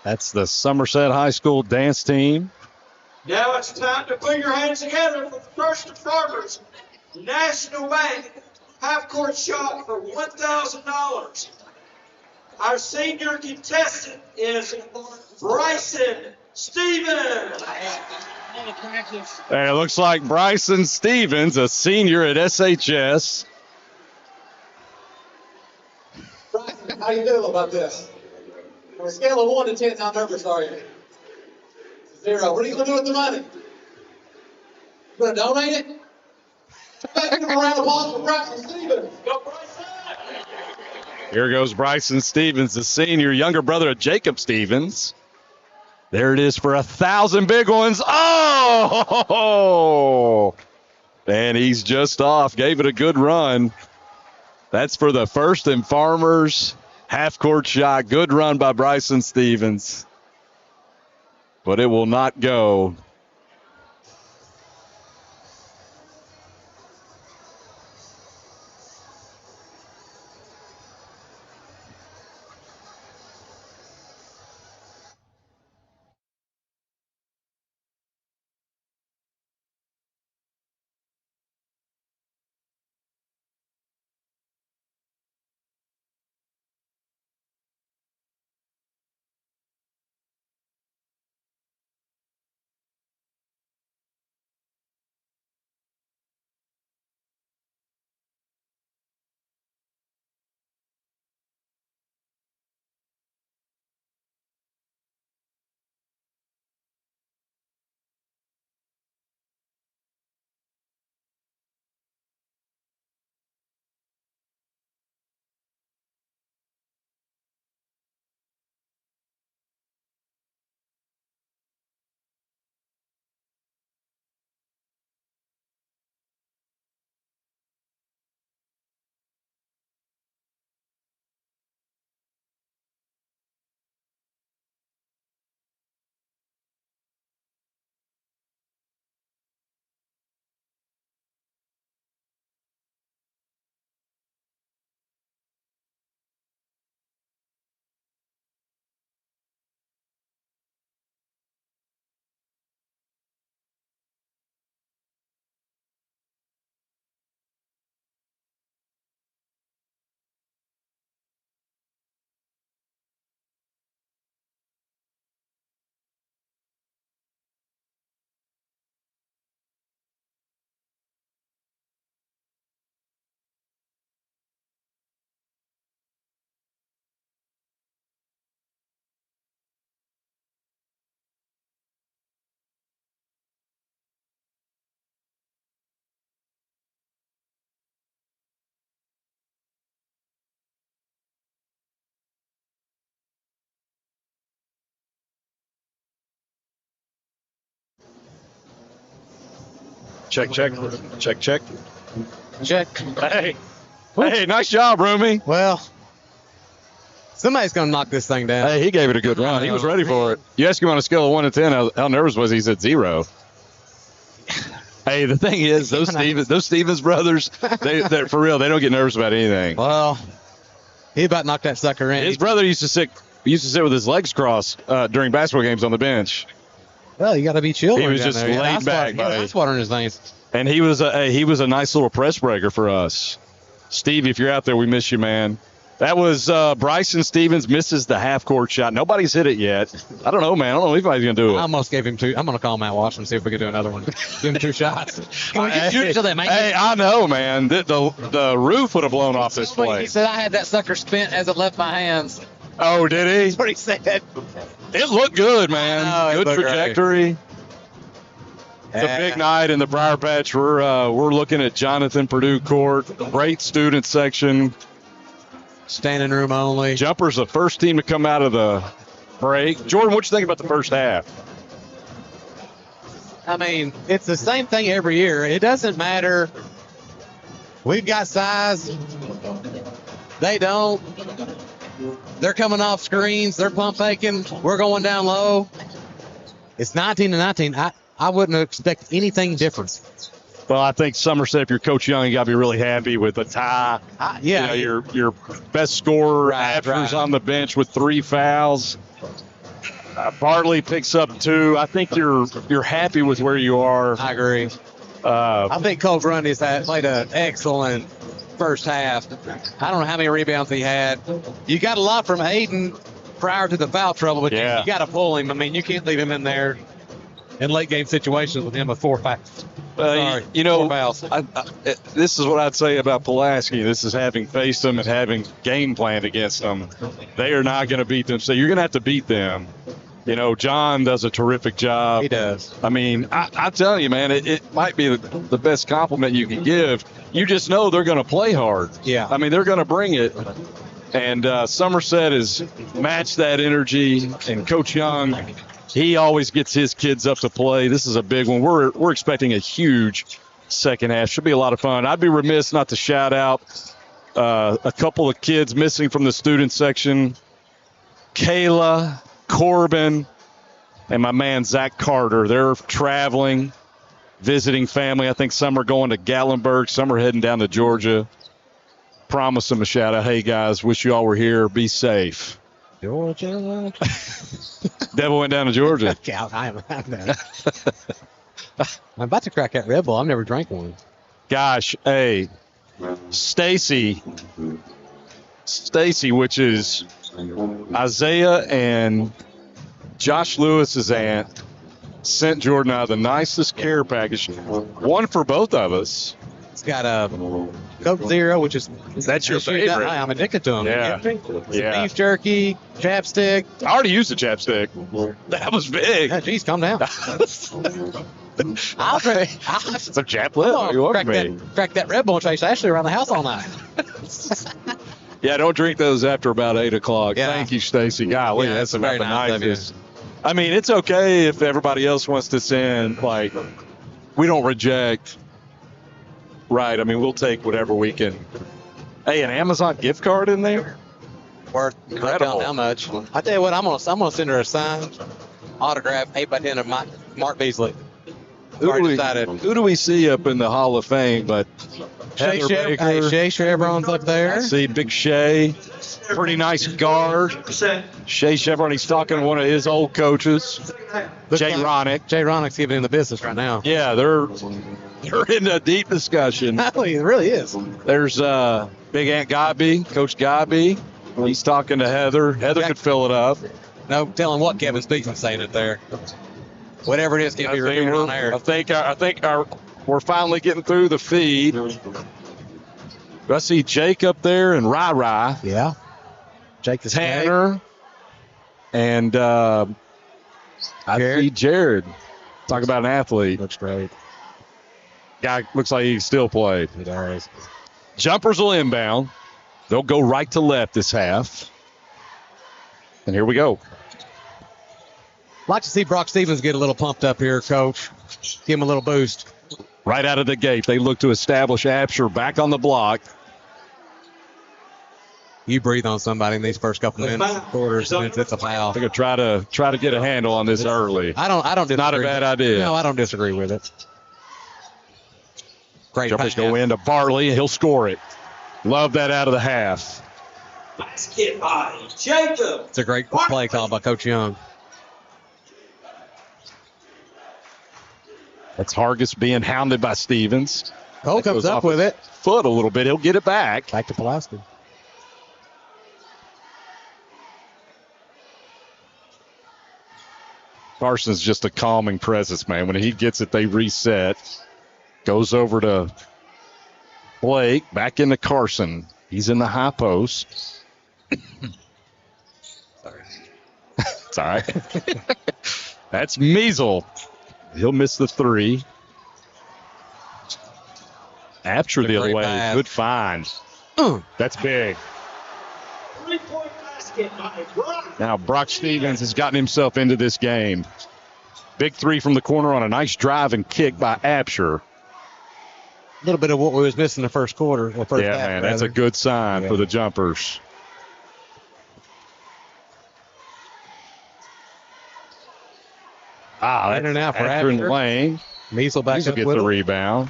That's the Somerset High School dance team. Now it's time to put your hands together for First and Farmers National Bank half-court shot for $1,000. Our senior contestant is Bryson Stevens. And it looks like Bryson Stevens, a senior at SHS. Bryson, how you feel about this? On a scale of 1 to 10, how nervous are you? 0. What are you going to do with the money? You going to donate it? Let's give a round of applause for Bryson Stevens. Here goes Bryson Stevens, the senior, younger brother of Jacob Stevens. There it is for 1,000 big ones. Oh! And he's just off. Gave it a good run. That's for the First and Farmers. Half-court shot. Good run by Bryson Stevens. But it will not go. Check, check. Check, check. Check. Hey. Hey, nice job, Roomy. Well, somebody's going to knock this thing down. Hey, he gave it a good run. He was ready for it. You ask him on a scale of 1 to 10, how nervous was he? He said 0. Hey, the thing is, those Stevens brothers, they're for real. They don't get nervous about anything. Well, he about knocked that sucker in. His brother used to sit with his legs crossed during basketball games on the bench. Well, you got to be chill. He was just laid back, buddy. That's water in his veins. And he was a nice little press breaker for us. Steve, if you're out there, we miss you, man. That was Bryson Stevens misses the half-court shot. Nobody's hit it yet. I don't know, man. I don't know if anybody's going to do it. I almost gave him 2. I'm going to call Matt Walsh and see if we can do another one. Give him 2 shots. Can we get shoot till they make it? Hey, I know, man. The roof would have blown off this He place. said I had that sucker spent as it left my hands. Oh, did he? That's what he said. It looked good, man. I know, it Good looked trajectory. It's a big night in the Briar Patch. We're looking at Jonathan Purdue Court. Great student section. Standing room only. Jumpers the first team to come out of the break. Jordan, what you think about the first half? I mean, it's the same thing every year. It doesn't matter. We've got size. They don't. They're coming off screens. They're pump faking. We're going down low. It's 19-19. I wouldn't expect anything different. Well, I think Somerset, if you're Coach Young, you got to be really happy with a tie. Yeah. You know, your best scorer, Abner's on the bench with 3 fouls. Bartley picks up 2. I think you're happy with where you are. I agree. I think Cole Grundy's played an excellent first half. I don't know how many rebounds he had. You got a lot from Hayden prior to the foul trouble, but you got to pull him. I mean, you can't leave him in there in late game situations with him with 4 fouls. You know, this is what I'd say about Pulaski. This is having faced them and having game planned against them. They are not going to beat them. So you're going to have to beat them. You know, John does a terrific job. He does. I mean, I tell you, man, it might be the best compliment you can give. You just know they're going to play hard. Yeah. I mean, they're going to bring it. And Somerset has matched that energy. And Coach Young, he always gets his kids up to play. This is a big one. We're expecting a huge second half. Should be a lot of fun. I'd be remiss not to shout out a couple of kids missing from the student section. Kayla, Corbin, and my man Zach Carter. They're traveling, visiting family. I think some are going to Gatlinburg, some are heading down to Georgia. Promise them a shout out. Hey guys, wish you all were here. Be safe. Georgia. Devil went down to Georgia. I'm about to crack that Red Bull. I've never drank one. Gosh, hey, Stacy, which is Isaiah and Josh Lewis's aunt, sent Jordan out the nicest care package. One for both of us. It's got a Coke Zero, which is That's your favorite. I'm addicted to them. Yeah. Yeah. Beef jerky, chapstick. I already used the chapstick. That was big. Yeah, geez, calm down. I'll Some chap lip. You want me? crack that Red Bull and chase Ashley around the house all night. Yeah, don't drink those after about 8 o'clock. Yeah. Thank you, Stacy. Golly, Yeah, that's that's about very the nice of you. nicest. I mean, it's okay if everybody else wants to send. Like, we don't reject. Right. I mean, we'll take whatever we can. Hey, an Amazon gift card in there? Worth Incredible. how much. I tell you what, I'm gonna send her a signed autograph 8x10 of Mark Beasley. Who do we see up in the Hall of Fame? But Heather Baker. Shay Chevron's up there. I see Big Shay. Pretty nice guard. Shay Chevron, he's talking to one of his old coaches, Jay Ronick. Jay Ronick's giving him the business right now. Yeah, they're in a deep discussion. It really is. There's Big Aunt Gobby, Coach Gobby. He's talking to Heather. Heather could fill it up. No telling what Kevin Speakson's saying it there. Whatever it is, can be reviewed on air. I think we're finally getting through the feed. I see Jake up there and Rai. Yeah. Jake the Tanner. And I see Jared. Talk about an athlete. Looks great. Guy looks like he still played. He does. Jumpers will inbound. They'll go right to left this half. And here we go. Like to see Brock Stevens get a little pumped up here, Coach. Give him a little boost. Right out of the gate, they look to establish Absher back on the block. You breathe on somebody in these first couple minutes, quarters, and it's a foul. They're gonna try to get a handle on this early. I don't disagree. Not a bad idea. No, I don't disagree with it. Great Jumpers pass. go into Bartley. He'll score it. Love that out of the half. Basket by Jacob. It's a great play call by Coach Young. That's Hargis being hounded by Stevens. Cole comes up with it. Foot a little bit. He'll get it back. Back to Pulaski. Carson's just a calming presence, man. When he gets it, they reset. Goes over to Blake. Back into Carson. He's in the high post. Sorry. It's all right. That's Measle. He'll miss the three. Absher the other way. Pass. Good find. That's big. 3-point basket by Brock. Now Brock Stevens has gotten himself into this game. Big three from the corner on a nice drive and kick by Absher. A little bit of what we was missing the first quarter. Or first Yeah, half, man, that's rather. a good sign for the Jumpers. In and out for Absher in the Absher. lane. Measle back Measle up gets with the it. rebound.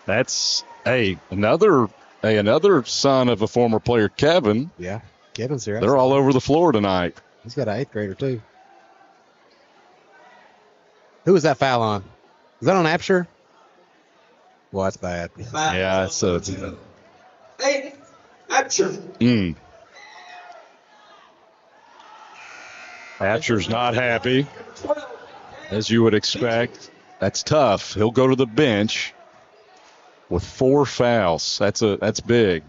That's another son of a former player, Kevin. Yeah, Kevin's here. They're all over the floor tonight. He's got an 8th grader, too. Who was that foul on? Is that on Absher? Well, that's bad. Yeah, it's Hey, Absher. Absher's not happy, as you would expect. That's tough. He'll go to the bench with 4 fouls. That's big.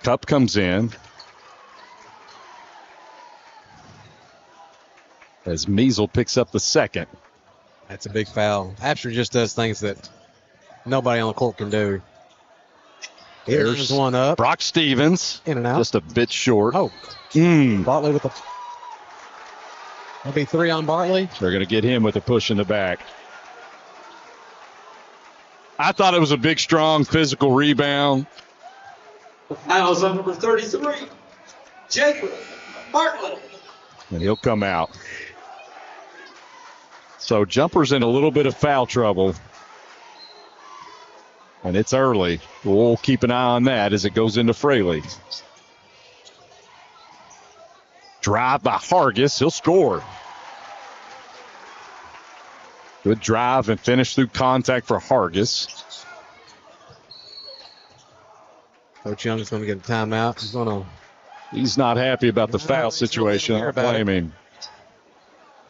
Cup comes in. as Measle picks up the second. That's a big foul. Absher just does things that nobody on the court can do. Here's one up. Brock Stevens. In and out. Just a bit short. Oh. Bartley with the... That'll be 3 on Bartley. They're going to get him with a push in the back. I thought it was a big, strong, physical rebound. Fouls on number 33, Jacob Bartley. And he'll come out. So Jumper's in a little bit of foul trouble. And it's early. We'll keep an eye on that as it goes into Fraley. Drive by Hargis. He'll score. Good drive and finish through contact for Hargis. Coach Young is going to get a timeout. He's not happy about the foul situation. I don't blame him.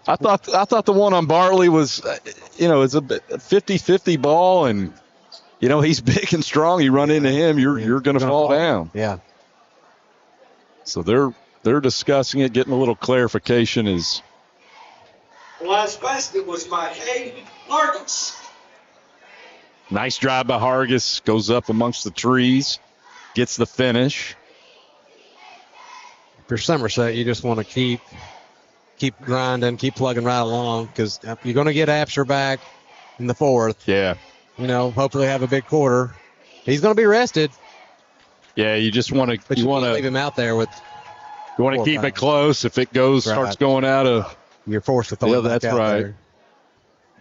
I thought the one on Bartley was, it's a 50-50 ball, and he's big and strong. You run into him, you're going to fall down. Yeah. So they're discussing it, getting a little clarification. Is the last basket was by Hargis. Nice drive by Hargis. Goes up amongst the trees, gets the finish. For Somerset, you just want to keep grinding, keep plugging right along, because you're going to get Absher back in the fourth. Yeah. Hopefully have a big quarter. He's going to be rested. Yeah, you just want to. But you want to leave him out there with. You want to keep it close. If it starts going out of. You're forced to throw it back out right. There.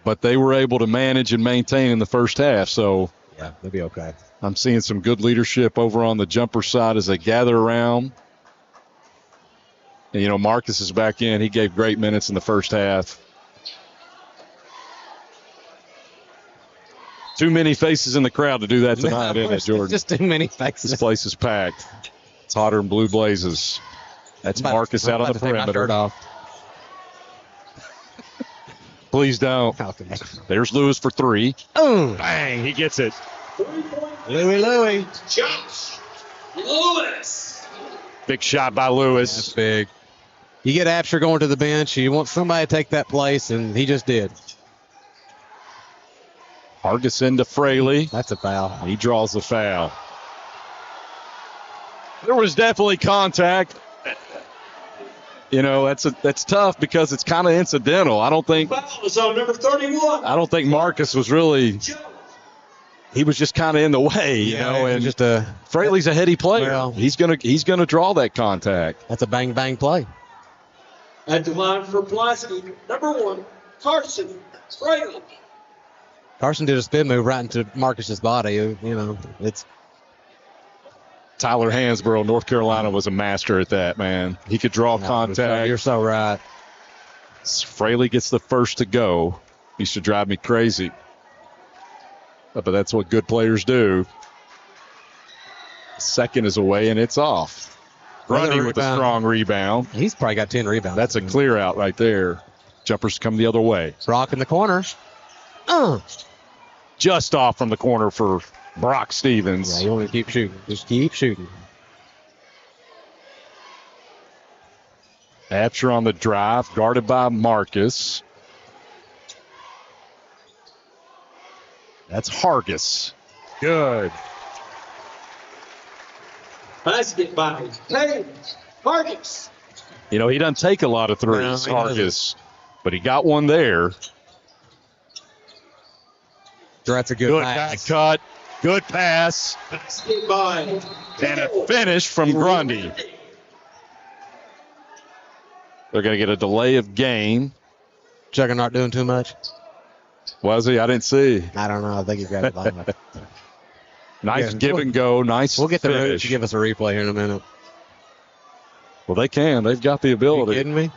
But they were able to manage and maintain in the first half, so. Yeah, they'll be okay. I'm seeing some good leadership over on the Jumper side as they gather around. And, Marcus is back in. He gave great minutes in the first half. Too many faces in the crowd to do that tonight, isn't it, Jordan? Just too many faces. This place is packed. It's hotter than blue blazes. That's Marcus out on the perimeter. Take my shirt off. Please don't. There's Lewis for 3. Bang, he gets it. Louie. Josh Lewis. Big shot by Lewis. That's big. You get Absher going to the bench. You want somebody to take that place, and he just did. Hargis into Fraley. That's a foul. He draws the foul. There was definitely contact. That's tough because it's kind of incidental. I don't think. Foul is on number 31. I don't think Marcus was really. He was just kind of in the way, and Fraley's a heady player. Well, he's gonna draw that contact. That's a bang bang play. At the line for Pulaski, number 1, Carson Fraley. Carson did a spin move right into Marcus's body. It's. Tyler Hansborough, North Carolina, was a master at that, man. He could draw contact. You're so right. Fraley gets the first to go. Used to drive me crazy. But that's what good players do. Second is away, and it's off. Grundy with a strong rebound. He's probably got 10 rebounds. That's a clear out right there. Jumpers come the other way. Brock in the corner. Just off from the corner for Brock Stevens. Yeah, you want to keep shooting. Just keep shooting. Absher on the drive, guarded by Marcus. That's Hargis. Good. Basket by Hargis. He doesn't take a lot of threes, Hargis, but he got one there. That's a good pass. Cut. Good pass. Basket by And a finish from Grundy. They're going to get a delay of game. Juggernaut doing too much? Was he? I didn't see. I don't know. I think he's got it lined up. Nice give and go. Nice We'll get the finish. to give us a replay here in a minute. Well, they can. They've got the ability. Are you kidding me?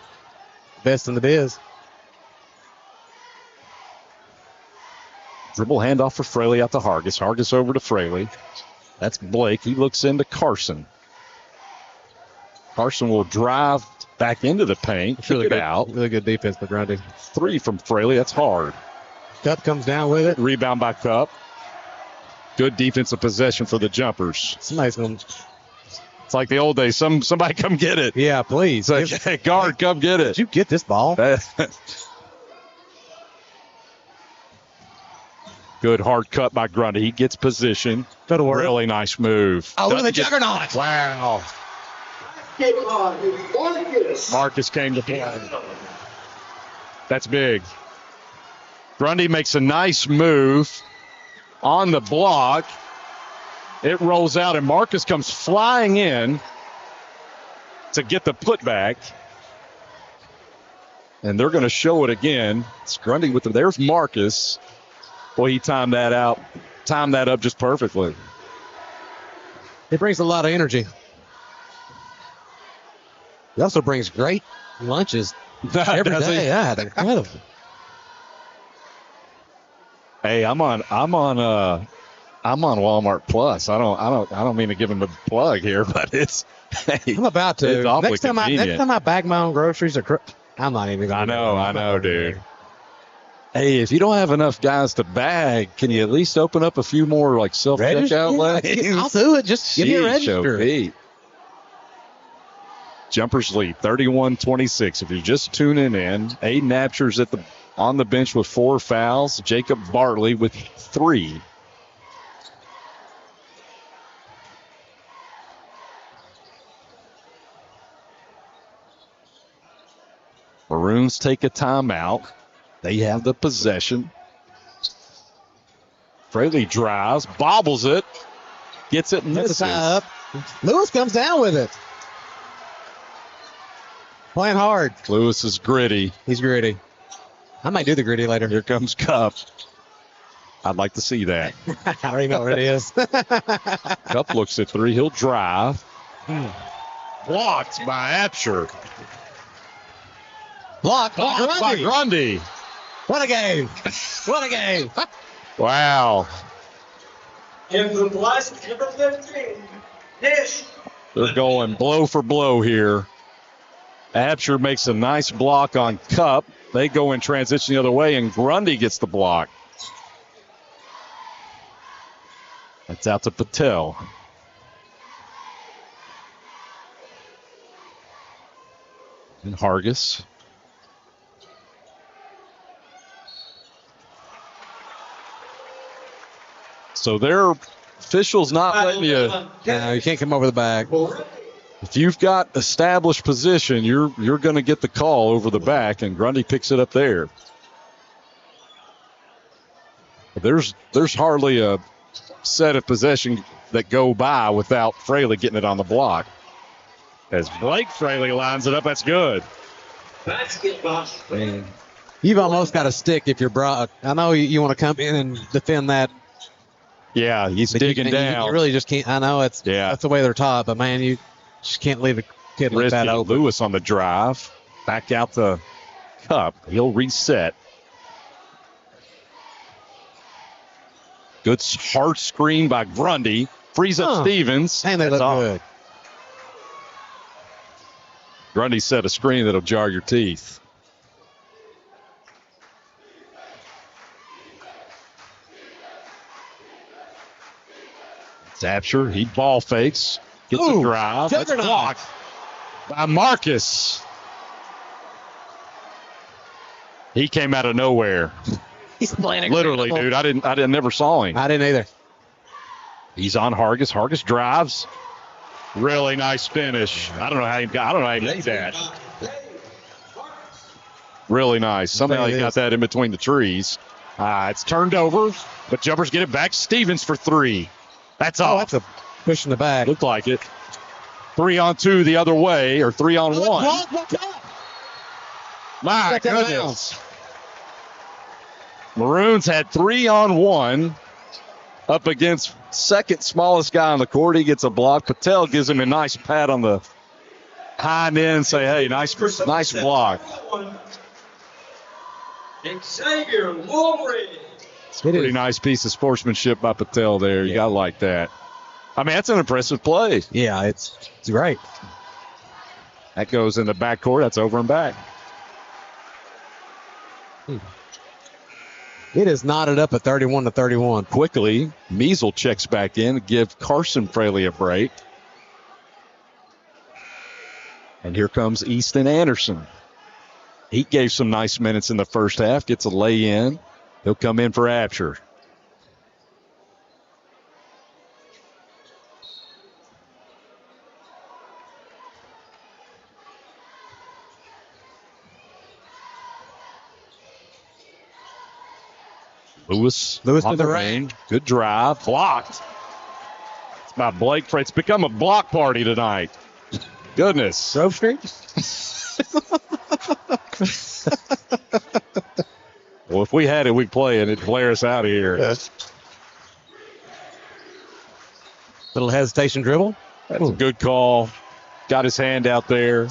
Best in the biz. Dribble handoff for Fraley out to Hargis. Hargis over to Fraley. That's Blake. He looks into Carson. Carson will drive back into the paint. Kick it out. Really good defense by Grundy. 3 from Fraley. That's hard. Cup comes down with it. Rebound by Cup. Good defensive possession for the Jumpers. Somebody's going to It's like the old days. Somebody come get it. Yeah, please. It's like, hey, guard, come get it. Did you get this ball? Good hard cut by Grundy. He gets position. Go to work. Really nice move. Oh, look at the juggernaut. Wow. Marcus came to play. That's big. Grundy makes a nice move on the block. It rolls out, and Marcus comes flying in to get the putback. And they're going to show it again. It's Grundy with them. There's Marcus. Boy, he timed that up just perfectly. It brings a lot of energy. It also brings great lunches every day. Yeah, they're incredible. Hey, I'm on Walmart Plus. I don't mean to give him a plug here, but it's. Hey, I'm about to. Next time I bag my own groceries, I'm not even. I know, dude. Hey, if you don't have enough guys to bag, can you at least open up a few more like self-checkout lanes? I'll do it. Just give me a register. Jumpers lead 31-26. If you're just tuning in, Aiden Apsher's on the bench with 4 fouls. Jacob Bartley with 3. Maroons take a timeout. They have the possession. Fraley drives, bobbles it, gets it, misses. Up. Lewis comes down with it. Playing hard. Lewis is gritty. He's gritty. I might do the gritty later. Here comes Cup. I'd like to see that. I already know what it is. Cup looks at 3. He'll drive. Blocked by Apsher. Blocked by Grundy. What a game. What a game. Wow. In the last number 15, Nish. They're going blow for blow here. Apsher makes a nice block on Cup. They go in transition the other way, and Grundy gets the block. That's out to Patel. And Hargis. So their officials not letting you. No, you can't come over the bag. If you've got established position, you're going to get the call over the back, and Grundy picks it up there. There's hardly a set of possession that go by without Fraley getting it on the block. As Blake Fraley lines it up, that's good. Man, you've almost got to stick if you're Brock. I know you want to come in and defend that. Yeah, he's digging down. You really just can't. I know that's the way they're taught, but man, you just can't leave a kid like that open. Lewis on the drive. Back out the Cup. He'll reset. Good hard screen by Grundy. Frees up Stevens. And they look good. Grundy set a screen that'll jar your teeth. Apsher, he ball fakes. Gets a drive. That's blocked by Marcus. He came out of nowhere. He's playing literally, dude. I never saw him. I didn't either. He's on Hargis. Hargis drives. Really nice finish. I don't know how he did that. Really nice. Somehow he got that in between the trees. It's turned over, but Jumpers get it back. Stevens for 3. That's all. That's a push in the back. Looked like it. 3-on-2 the other way, or 3-on-1. My goodness. Maroons had 3-on-1 up against second smallest guy on the court. He gets a block. Patel gives him a nice pat on the hind end. Say, hey, nice block. Xavier Wolverine. Pretty nice piece of sportsmanship by Patel there. You got to like that. I mean, that's an impressive play. Yeah, it's great. That goes in the backcourt. That's over and back. It is knotted up at 31-31. Quickly, Measle checks back in to give Carson Fraley a break. And here comes Easton Anderson. He gave some nice minutes in the first half, gets a lay in. He'll come in for Absher. Lewis with the rain. Good drive. Blocked. It's by Blake. It's become a block party tonight. Goodness. Grove Street? Well, if we had it, we'd play it. It'd flare us out of here. Yes. Little hesitation dribble. That's a good call. Got his hand out there.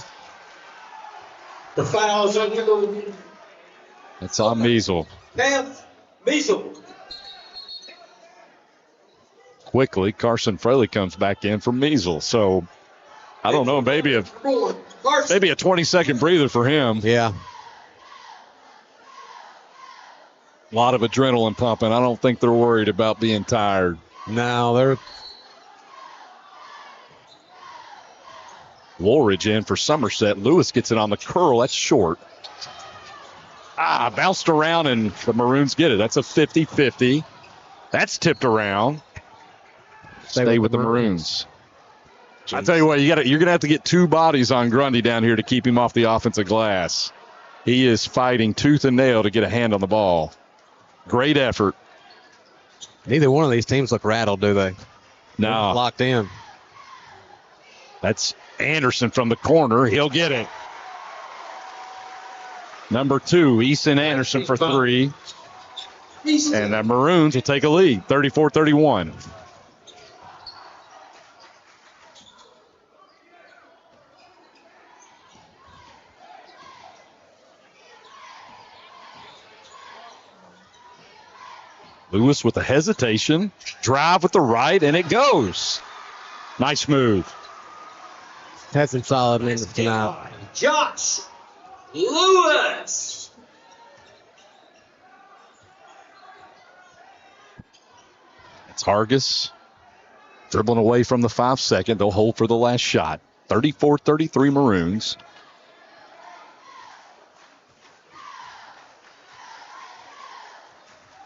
The foul is on you. That's on Measle. Measle. Quickly, Carson Fraley comes back in for Measle. So, I don't know, maybe a 20-second breather for him. Yeah. A lot of adrenaline pumping. I don't think they're worried about being tired. No, they're... Woolridge in for Somerset. Lewis gets it on the curl. That's short. Bounced around, and the Maroons get it. That's a 50-50. That's tipped around. Stay with the Maroons. I tell you what, you're going to have to get two bodies on Grundy down here to keep him off the offensive glass. He is fighting tooth and nail to get a hand on the ball. Great effort. Neither one of these teams look rattled, do they? No. They're locked in. That's Anderson from the corner. He'll get it. Number 2, Easton Anderson for 3. And the Maroons will take a lead, 34-31. Lewis with the hesitation. Drive with the right, and it goes. Nice move. Had some solid minutes tonight. Josh Lewis. It's Hargis dribbling away from the 5-second. They'll hold for the last shot. 34-33 Maroons.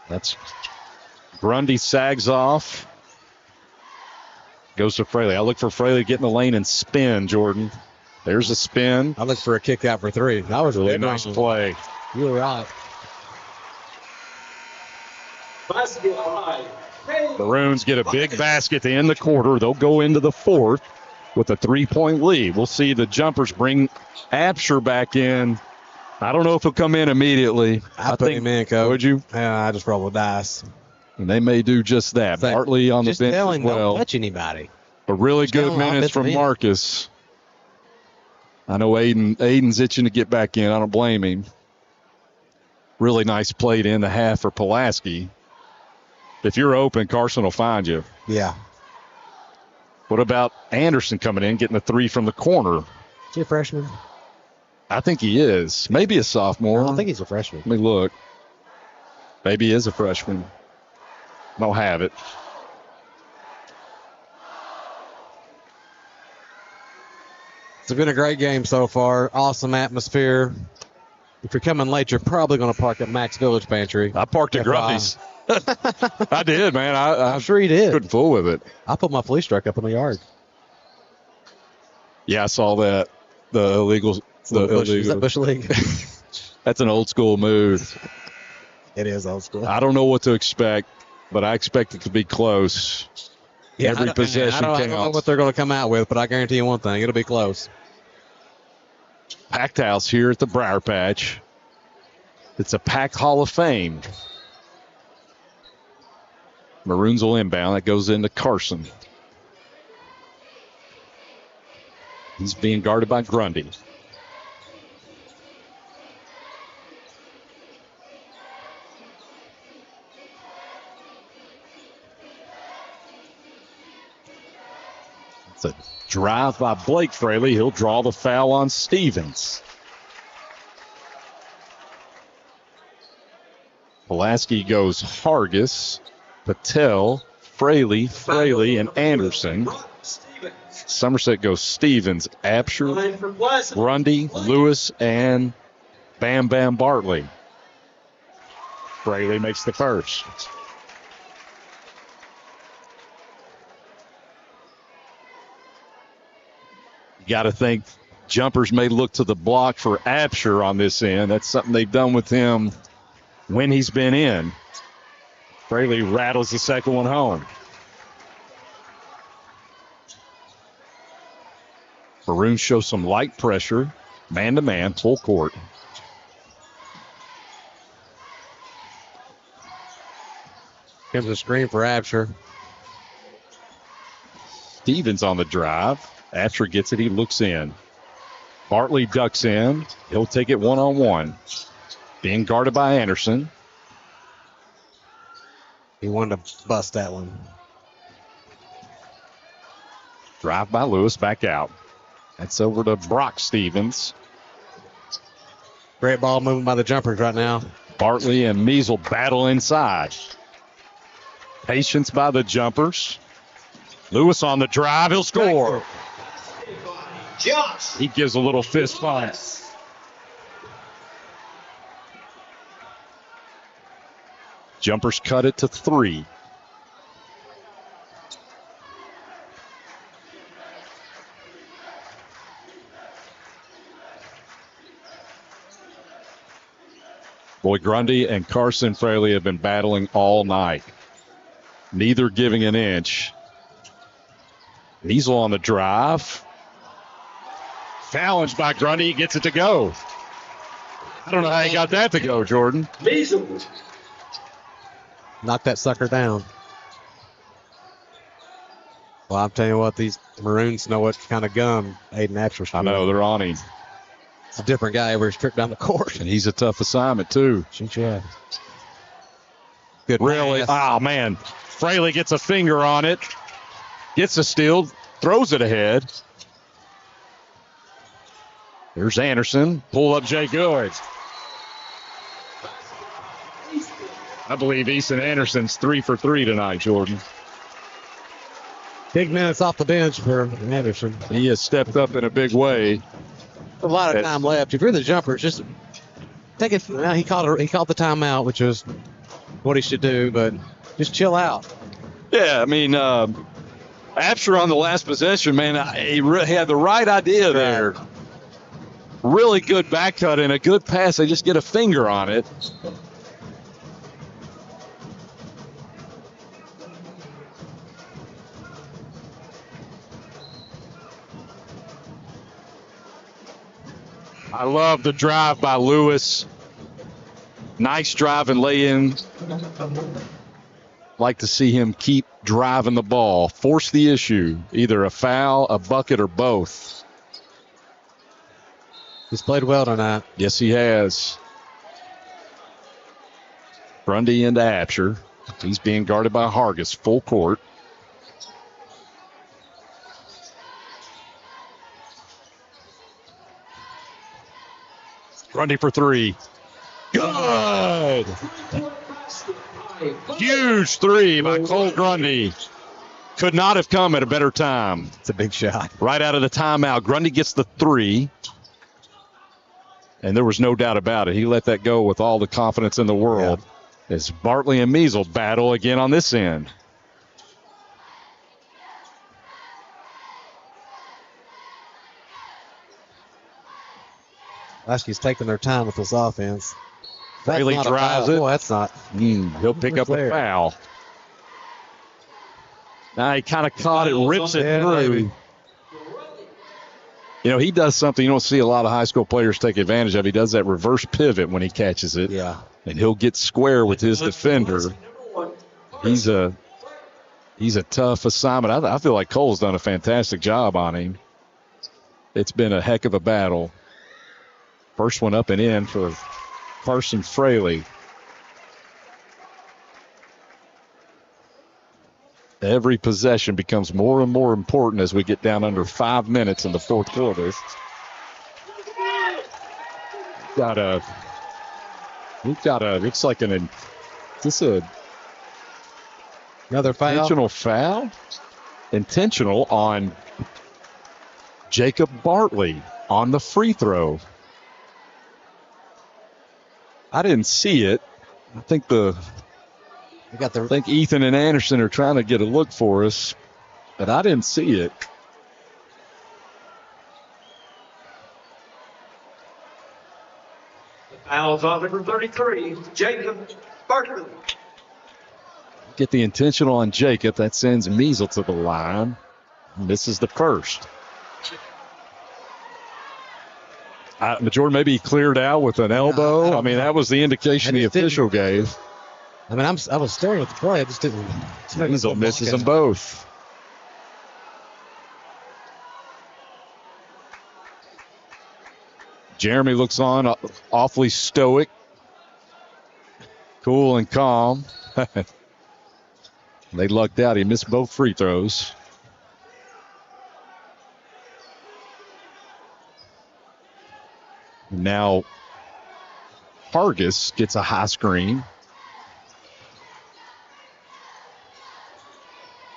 That's Grundy sags off. Goes to Fraley. I look for Fraley to get in the lane and spin, Jordan. There's a spin. I looked for a kick out for 3. That was Really nice play. You were right. Maroons get a big basket to end the quarter. They'll go into the fourth with a 3-point lead. We'll see the jumpers bring Absher back in. I don't know if he'll come in immediately. I think him in, Coach. Would you? Yeah, I just roll the dice. And they may do just that. Bartley on the bench as well. Don't touch anybody. But really good minutes from Marcus. I know Aiden's itching to get back in. I don't blame him. Really nice play to end the half for Pulaski. If you're open, Carson will find you. Yeah. What about Anderson coming in, getting the 3 from the corner? Is he a freshman? I think he is. Maybe a sophomore. I don't think he's a freshman. Let me look. Maybe he is a freshman. Don't have it. It's been a great game so far. Awesome atmosphere. If you're coming late, you're probably going to park at Max Village Pantry. I parked at Grundy's. I did, man. I'm sure you did. Couldn't fool with it. I put my police truck up in the yard. Yeah, I saw that. The illegal. Is that Bush League? That's an old school move. It is old school. I don't know what to expect, but I expect it to be close. Yeah, Every possession counts. I don't know what they're going to come out with, but I guarantee you one thing. It'll be close. Packed house here at the Briar Patch. It's a packed Hall of Fame. Maroons will inbound. That goes into Carson. He's being guarded by Grundy. It's a drive by Blake Fraley. He'll draw the foul on Stevens. Pulaski goes Hargis, Patel, Fraley, and Anderson. Somerset goes Stevens, Absher, Line for Pulaski. Grundy, Lewis, and Bam Bam Bartley. Fraley makes the first. You got to think jumpers may look to the block for Absher on this end. That's something they've done with him when he's been in. Fraley rattles the second one home. Maroons show some light pressure, man-to-man, full court. Gives a screen for Absher. Stevens on the drive. Absher gets it. He looks in. Bartley ducks in. He'll take it one-on-one. Being guarded by Anderson. He wanted to bust that one. Drive by Lewis, back out. That's over to Brock Stevens. Great ball movement by the jumpers right now. Bartley and Measle battle inside. Patience by the jumpers. Lewis on the drive. He'll score. Josh. He gives a little fist bump. Jumpers cut it to 3. Boy, Grundy and Carson Fraley have been battling all night. Neither giving an inch. Measle on the drive. Challenged by Grundy. He gets it to go. I don't know how he got that to go, Jordan. Measle. Knock that sucker down. Well, I'm telling you what, these Maroons know what kind of gum Aiden Absher's. I know, they're on him. It's a different guy every trip down the court. And he's a tough assignment, too. Yeah. Good Really? pass. Oh, man. Fraley gets a finger on it. Gets a steal. Throws it ahead. There's Anderson. Pull up Jay Good. I believe Easton Anderson's 3 for 3 tonight, Jordan. Big minutes off the bench for Anderson. He has stepped up in a big way. A lot of time left. If you're the jumpers, just take it. Well, he called the timeout, which is what he should do, but just chill out. Yeah, I mean, Absher on the last possession, man, he had the right idea there. Really good back cut and a good pass. They just get a finger on it. I love the drive by Lewis. Nice drive and lay in. Like to see him keep driving the ball. Force the issue. Either a foul, a bucket, or both. He's played well tonight. Yes, he has. Grundy into Absher. He's being guarded by Hargis. Full court. Grundy for 3. Good. Huge 3 by Cole Grundy. Could not have come at a better time. It's a big shot. Right out of the timeout, Grundy gets the 3. And there was no doubt about it. He let that go with all the confidence in the world. Yeah. As Bartley and Measle battle again on this end. Pulaski's taking their time with this offense. Fraley drives it. Oh, that's not. He'll pick up a foul. Now he kind of caught it, rips it through. Maybe. You know, he does something you don't see a lot of high school players take advantage of. He does that reverse pivot when he catches it. Yeah. And he'll get square with his defender. He's a tough assignment. I feel like Cole's done a fantastic job on him. It's been a heck of a battle. First one up and in for Carson Fraley. Every possession becomes more and more important as we get down under 5 minutes in the fourth quarter. Looks like is this another foul? Intentional foul? Intentional on Jacob Bartley on the free throw. I didn't see it. I think Ethan and Anderson are trying to get a look for us, but I didn't see it. Fouls on number 33, Jacob Bartley. Get the intentional on Jacob. That sends Measle to the line. Misses the first. Jordan maybe cleared out with an elbow. I mean, that was the indication the official gave. I mean, I was staring at the play. I just didn't. Measle misses them both. Jeremy looks on awfully stoic, cool and calm. They lucked out. He missed both free throws. Now Hargis gets a high screen.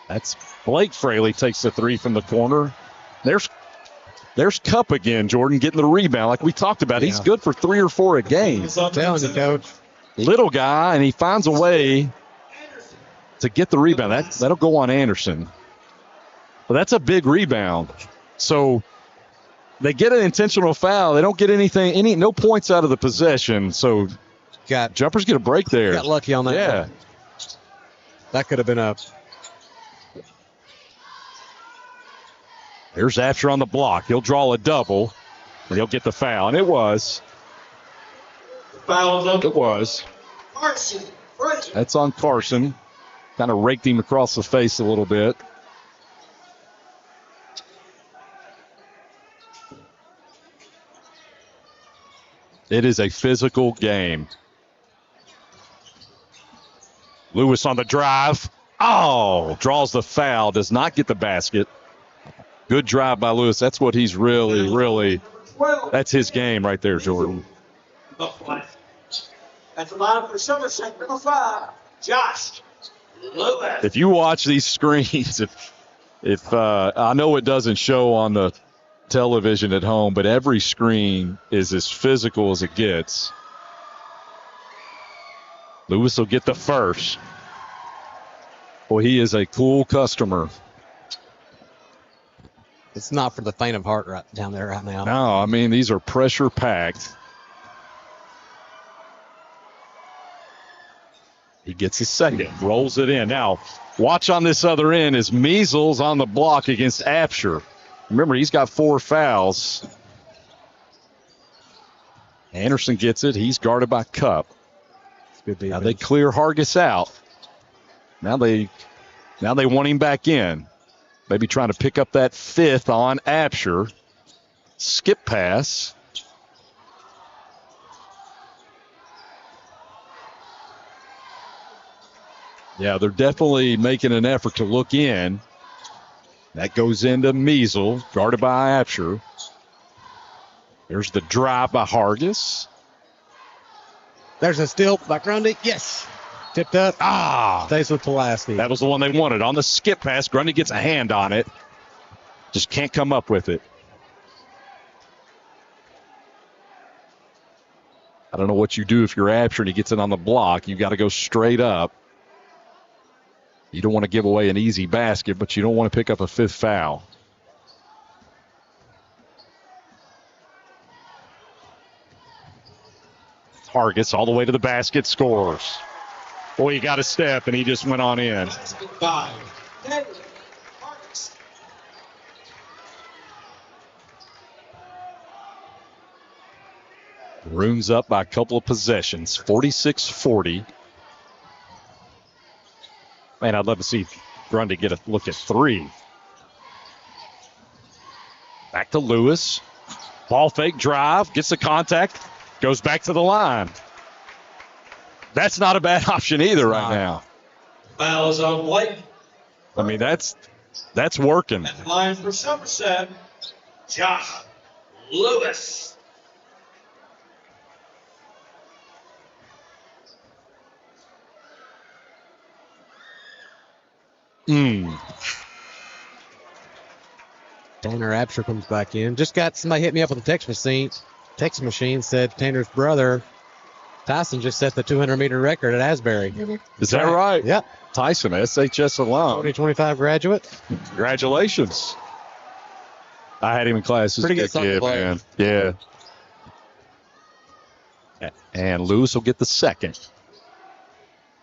That's Blake Fraley takes the three from the corner. There's Cup again, Jordan, getting the rebound like we talked about. Yeah. He's good for 3 or 4 a game. I'm telling you, Coach. Little guy, and he finds a way to get the rebound. That'll go on Anderson. But that's a big rebound. So they get an intentional foul. They don't get no points out of the possession. So Jumpers get a break there. Got lucky on that. Yeah. That could have been a. Here's Asher on the block. He'll draw a double, and he'll get the foul. And it was. Foul. It was. Carson. That's on Carson. Kind of raked him across the face a little bit. It is a physical game. Lewis on the drive. Oh, draws the foul. Does not get the basket. Good drive by Lewis. That's what he's really, that's his game right there, Jordan. At the line for Somerset, number 5, Josh Lewis. If you watch these screens, if I know it doesn't show on the television at home, but every screen is as physical as it gets. Lewis will get the first. Boy, he is a cool customer. It's not for the faint of heart right down there right now. No, I mean, these are pressure packed. He gets his second, rolls it in. Now, watch on this other end is Measles on the block against Apsher. Remember, he's got 4 fouls. Anderson gets it. He's guarded by Cup. Now they clear Hargis out. Now they want him back in. Maybe trying to pick up that 5th on Apsher. Skip pass. Yeah, they're definitely making an effort to look in. That goes into Measle, guarded by Apsher. There's the drive by Hargis. There's a steal by Grundy. Yes. Tipped up. Stays with Pulaski. That was the one they wanted. On the skip pass, Grundy gets a hand on it. Just can't come up with it. I don't know what you do if you're Apsher and he gets it on the block. You got to go straight up. You don't want to give away an easy basket, but you don't want to pick up a 5th foul. Hargis all the way to the basket, scores. Boy, he got a step, and he just went on in. 5. Room's up by a couple of possessions, 46-40. Man, I'd love to see Grundy get a look at 3. Back to Lewis. Ball fake drive, gets the contact, goes back to the line. That's not a bad option either right now. Fouls on Blake. I mean, that's working. At the line for Somerset, Josh Lewis. Tanner Absher comes back in. Just got somebody hit me up with a text machine said Tanner's brother, Tyson, just set the 200-meter record at Asbury. Is that right? Yep. Tyson, SHS alum. 2025 graduate. Congratulations. I had him in class. Pretty good kid, man. Yeah. And Lewis will get the second.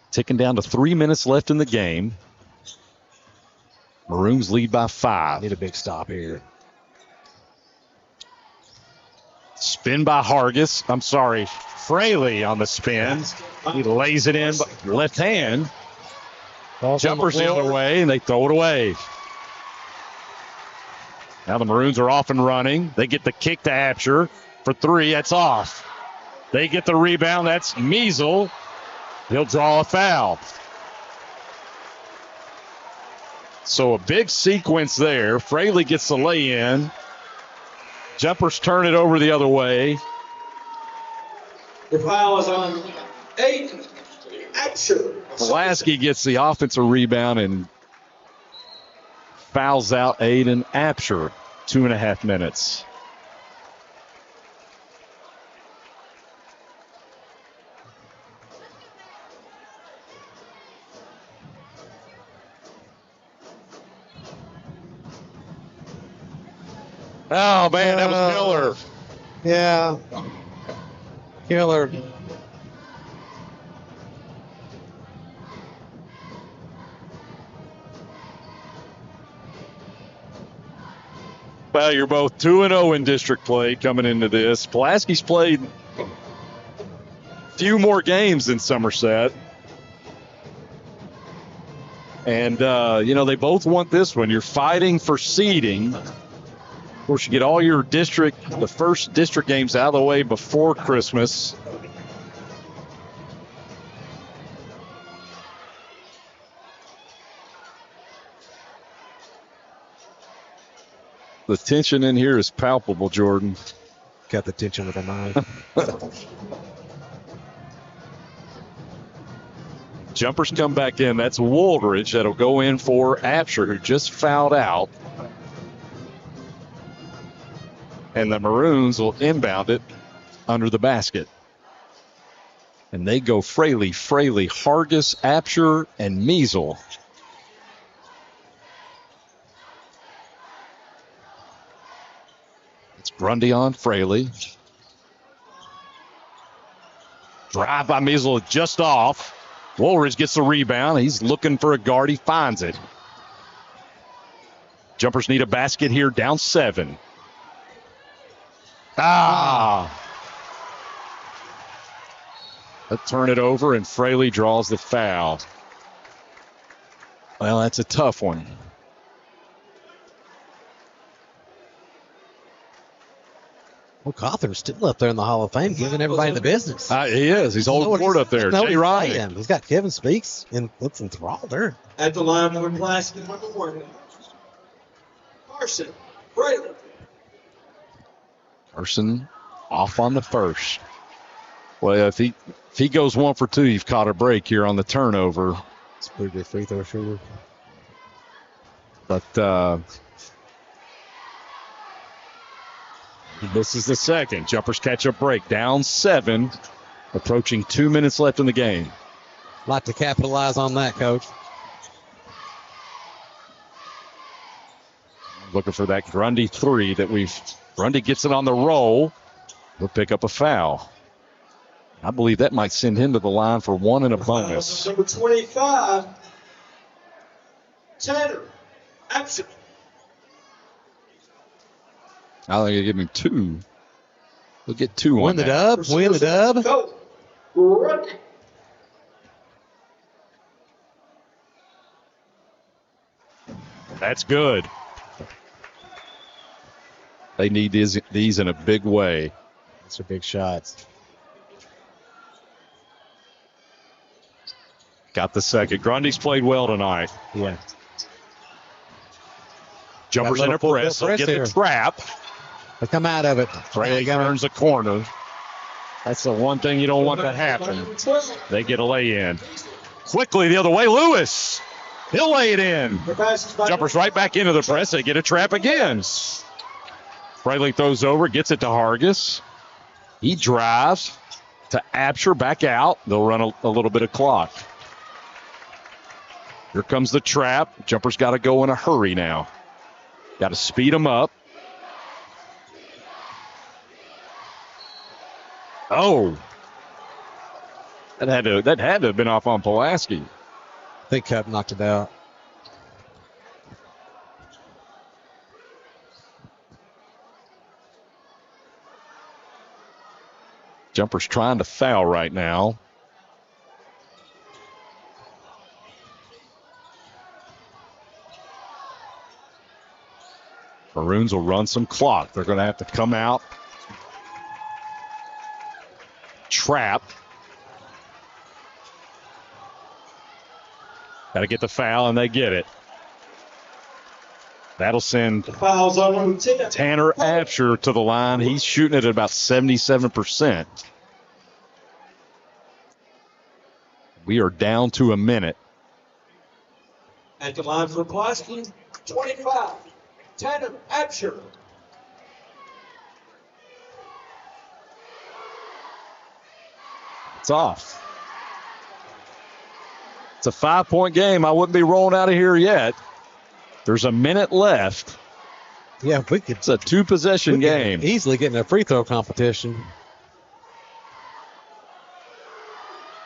Ticking down to 3 minutes left in the game. Maroons lead by 5. Need a big stop here. Spin by Hargis. I'm sorry, Fraley on the spin. He lays it in, left hand. Jumpers the other way, and they throw it away. Now the Maroons are off and running. They get the kick to Absher for 3. That's off. They get the rebound. That's Measle. He'll draw a foul. So a big sequence there. Fraley gets the lay-in. Jumpers turn it over the other way. The foul is on Aiden Absher. Pulaski gets the offensive rebound and fouls out Aiden Absher. 2.5 minutes. Oh, man, that was killer. Yeah. Killer. Well, you're both 2-0 in district play coming into this. Pulaski's played a few more games than Somerset. And, they both want this one. You're fighting for seeding. Of course, you get all your the first district games out of the way before Christmas. The tension in here is palpable, Jordan. Got the tension with a knife. Jumpers come back in. That's Woolridge that'll go in for Absher, who just fouled out. And the Maroons will inbound it under the basket. And they go Fraley, Hargis, Absher, and Measle. It's Grundy on Fraley. Drive by Measle just off. Woolridge gets the rebound. He's looking for a guard. He finds it. Jumpers need a basket here, down 7. Let's turn it over, and Fraley draws the foul. Well, that's a tough one. Well, Cawthorn's still up there in the Hall of Fame, giving everybody the business. He is. He's holding court up there. Jay Ryan. He's got Kevin Speaks and Woodson Thrall there. At the line for Pulaski, number 1. Carson Fraley. Carson off on the first. Well, if he goes 1 for 2, you've caught a break here on the turnover. It's a pretty good free throw shooter. But this is the second. Jumpers catch a break. Down 7. Approaching 2 minutes left in the game. Like to capitalize on that, Coach. Looking for that Grundy 3 that Grundy gets it on the roll. He'll pick up a foul. I believe that might send him to the line for 1 and a bonus. Number 25, Tanner Absher. I think he'll give him 2. We'll get 2 on Win the that. dub. Win the dub. Go. Grundy. That's good. They need these in a big way. These are big shots. Got the second. Grundy's played well tonight. Yeah. Jumpers in a press. They'll get the trap. They come out of it. Fraley turns the corner. That's the one thing you don't want to happen. They get a lay-in. Quickly the other way, Lewis. He'll lay it in. Jumpers right back into the press. They get a trap again. Fraley throws over, gets it to Hargis. He drives to Absher, back out. They'll run a little bit of clock. Here comes the trap. Jumpers got to go in a hurry now. Got to speed them up. Oh. That had to have been off on Pulaski. I think Cup knocked it out. Jumpers trying to foul right now. Maroons will run some clock. They're going to have to come out. Trap. Got to get the foul, and they get it. That'll send Tanner Absher to the line. He's shooting it at about 77%. We are down to a minute. At the line for Pulaski, 25, Tanner Absher. It's off. It's a 5-point game. I wouldn't be rolling out of here yet. There's a minute left. Yeah, we could. It's a 2-possession game. Easily getting a free throw competition.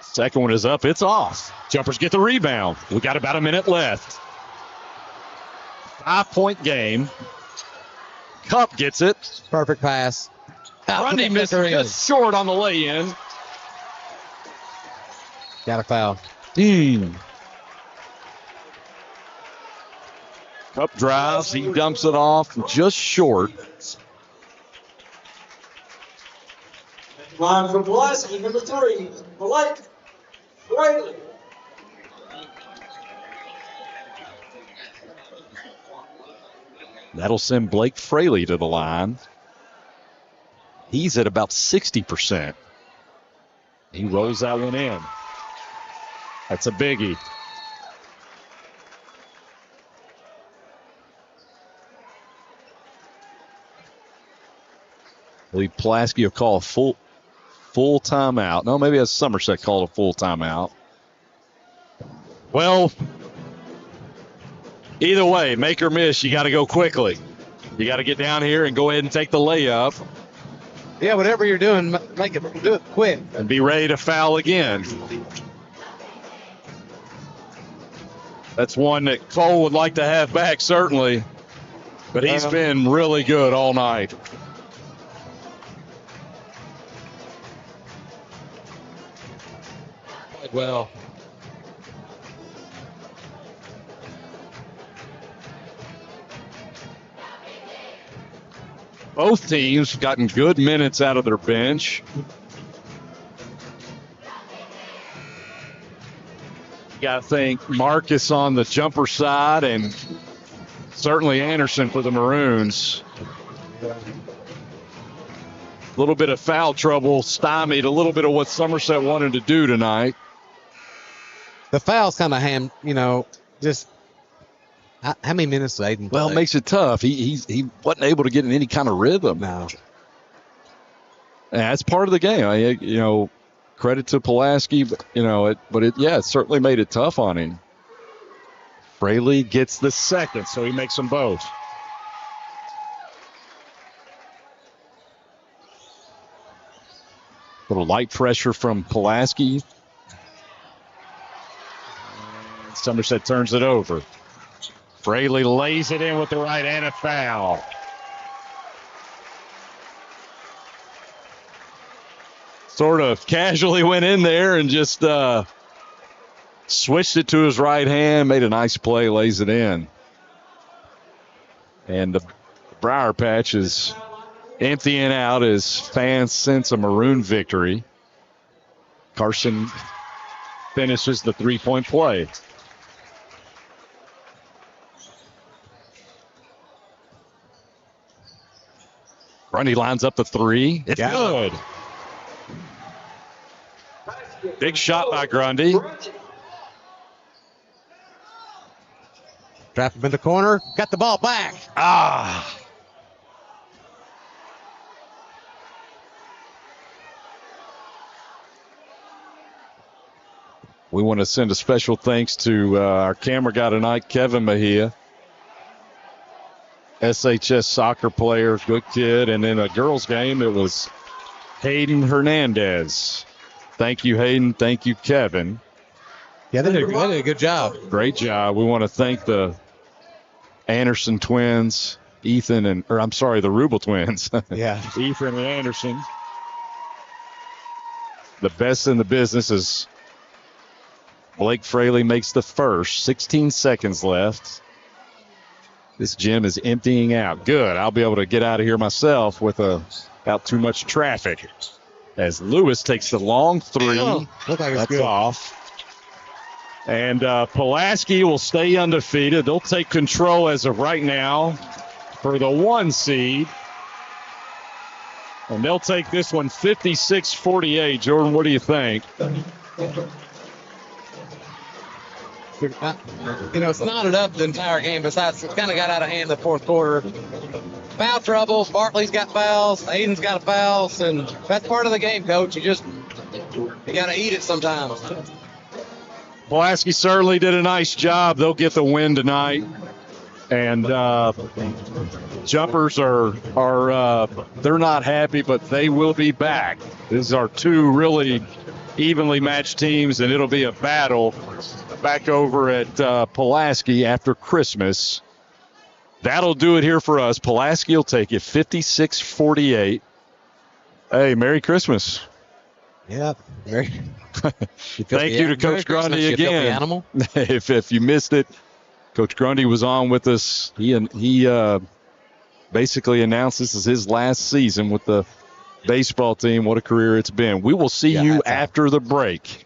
Second one is up. It's off. Jumpers get the rebound. We got about a minute left. 5-point game. Cup gets it. Perfect pass. Grundy missed just short on the lay-in. Got a foul. Cup drives. He dumps it off just short. Line for Pulaski, number 3, Blake Fraley. That'll send Blake Fraley to the line. He's at about 60%. He rolls that one in. That's a biggie. I believe Pulaski will call a full timeout. No, maybe a Somerset called a full timeout. Well, either way, make or miss, you got to go quickly. You got to get down here and go ahead and take the layup. Yeah, whatever you're doing, do it quick. And be ready to foul again. That's one that Cole would like to have back, certainly. But he's been really good all night. Played well. Both teams gotten good minutes out of their bench. You got to think Marcus on the jumper side and certainly Anderson for the Maroons. A little bit of foul trouble stymied a little bit of what Somerset wanted to do tonight. The foul's kind of just how many minutes did Aiden play? Well, it makes it tough. He wasn't able to get in any kind of rhythm. No. And that's part of the game. Credit to Pulaski, but it certainly made it tough on him. Fraley gets the second, so he makes them both. Little light pressure from Pulaski. Somerset turns it over. Fraley lays it in with the right and a foul. Sort of casually went in there and just switched it to his right hand, made a nice play, lays it in. And the Briar Patch is emptying out as fans sense a Maroon victory. Carson finishes the three-point play. Grundy lines up the three. It's good. Big shot by Grundy. Trap him in the corner. Got the ball back. Ah. We want to send a special thanks to our camera guy tonight, Kevin Mejia. SHS soccer player, good kid. And in a girls' game, it was Hayden Hernandez. Thank you, Hayden. Thank you, Kevin. Yeah, they did a good job. Great job. We want to thank the Anderson twins, the Rubel twins. Yeah. Ethan and Anderson. The best in the business is Blake Fraley makes the first. 16 seconds left. This gym is emptying out. Good. I'll be able to get out of here myself without too much traffic. As Lewis takes the long three. Look like it's That's good. off. And Pulaski will stay undefeated. They'll take control as of right now for the 1 seed. And they'll take this one 56-48. Jordan, what do you think? It's knotted up the entire game. Besides, it kind of got out of hand in the fourth quarter. Foul trouble. Bartley's got fouls. Aiden's got fouls. And that's part of the game, Coach. You got to eat it sometimes. Pulaski certainly did a nice job. They'll get the win tonight. And Jumpers are they're not happy, but they will be back. These are two really evenly matched teams, and it'll be a battle back over at Pulaski after Christmas. That'll do it here for us. Pulaski will take it 56-48. Hey, Merry Christmas. Yeah. Thank you to Coach Grundy again. Animal. if you missed it, Coach Grundy was on with us. He basically announced this is his last season with the baseball team. What a career it's been. We will see you after the break.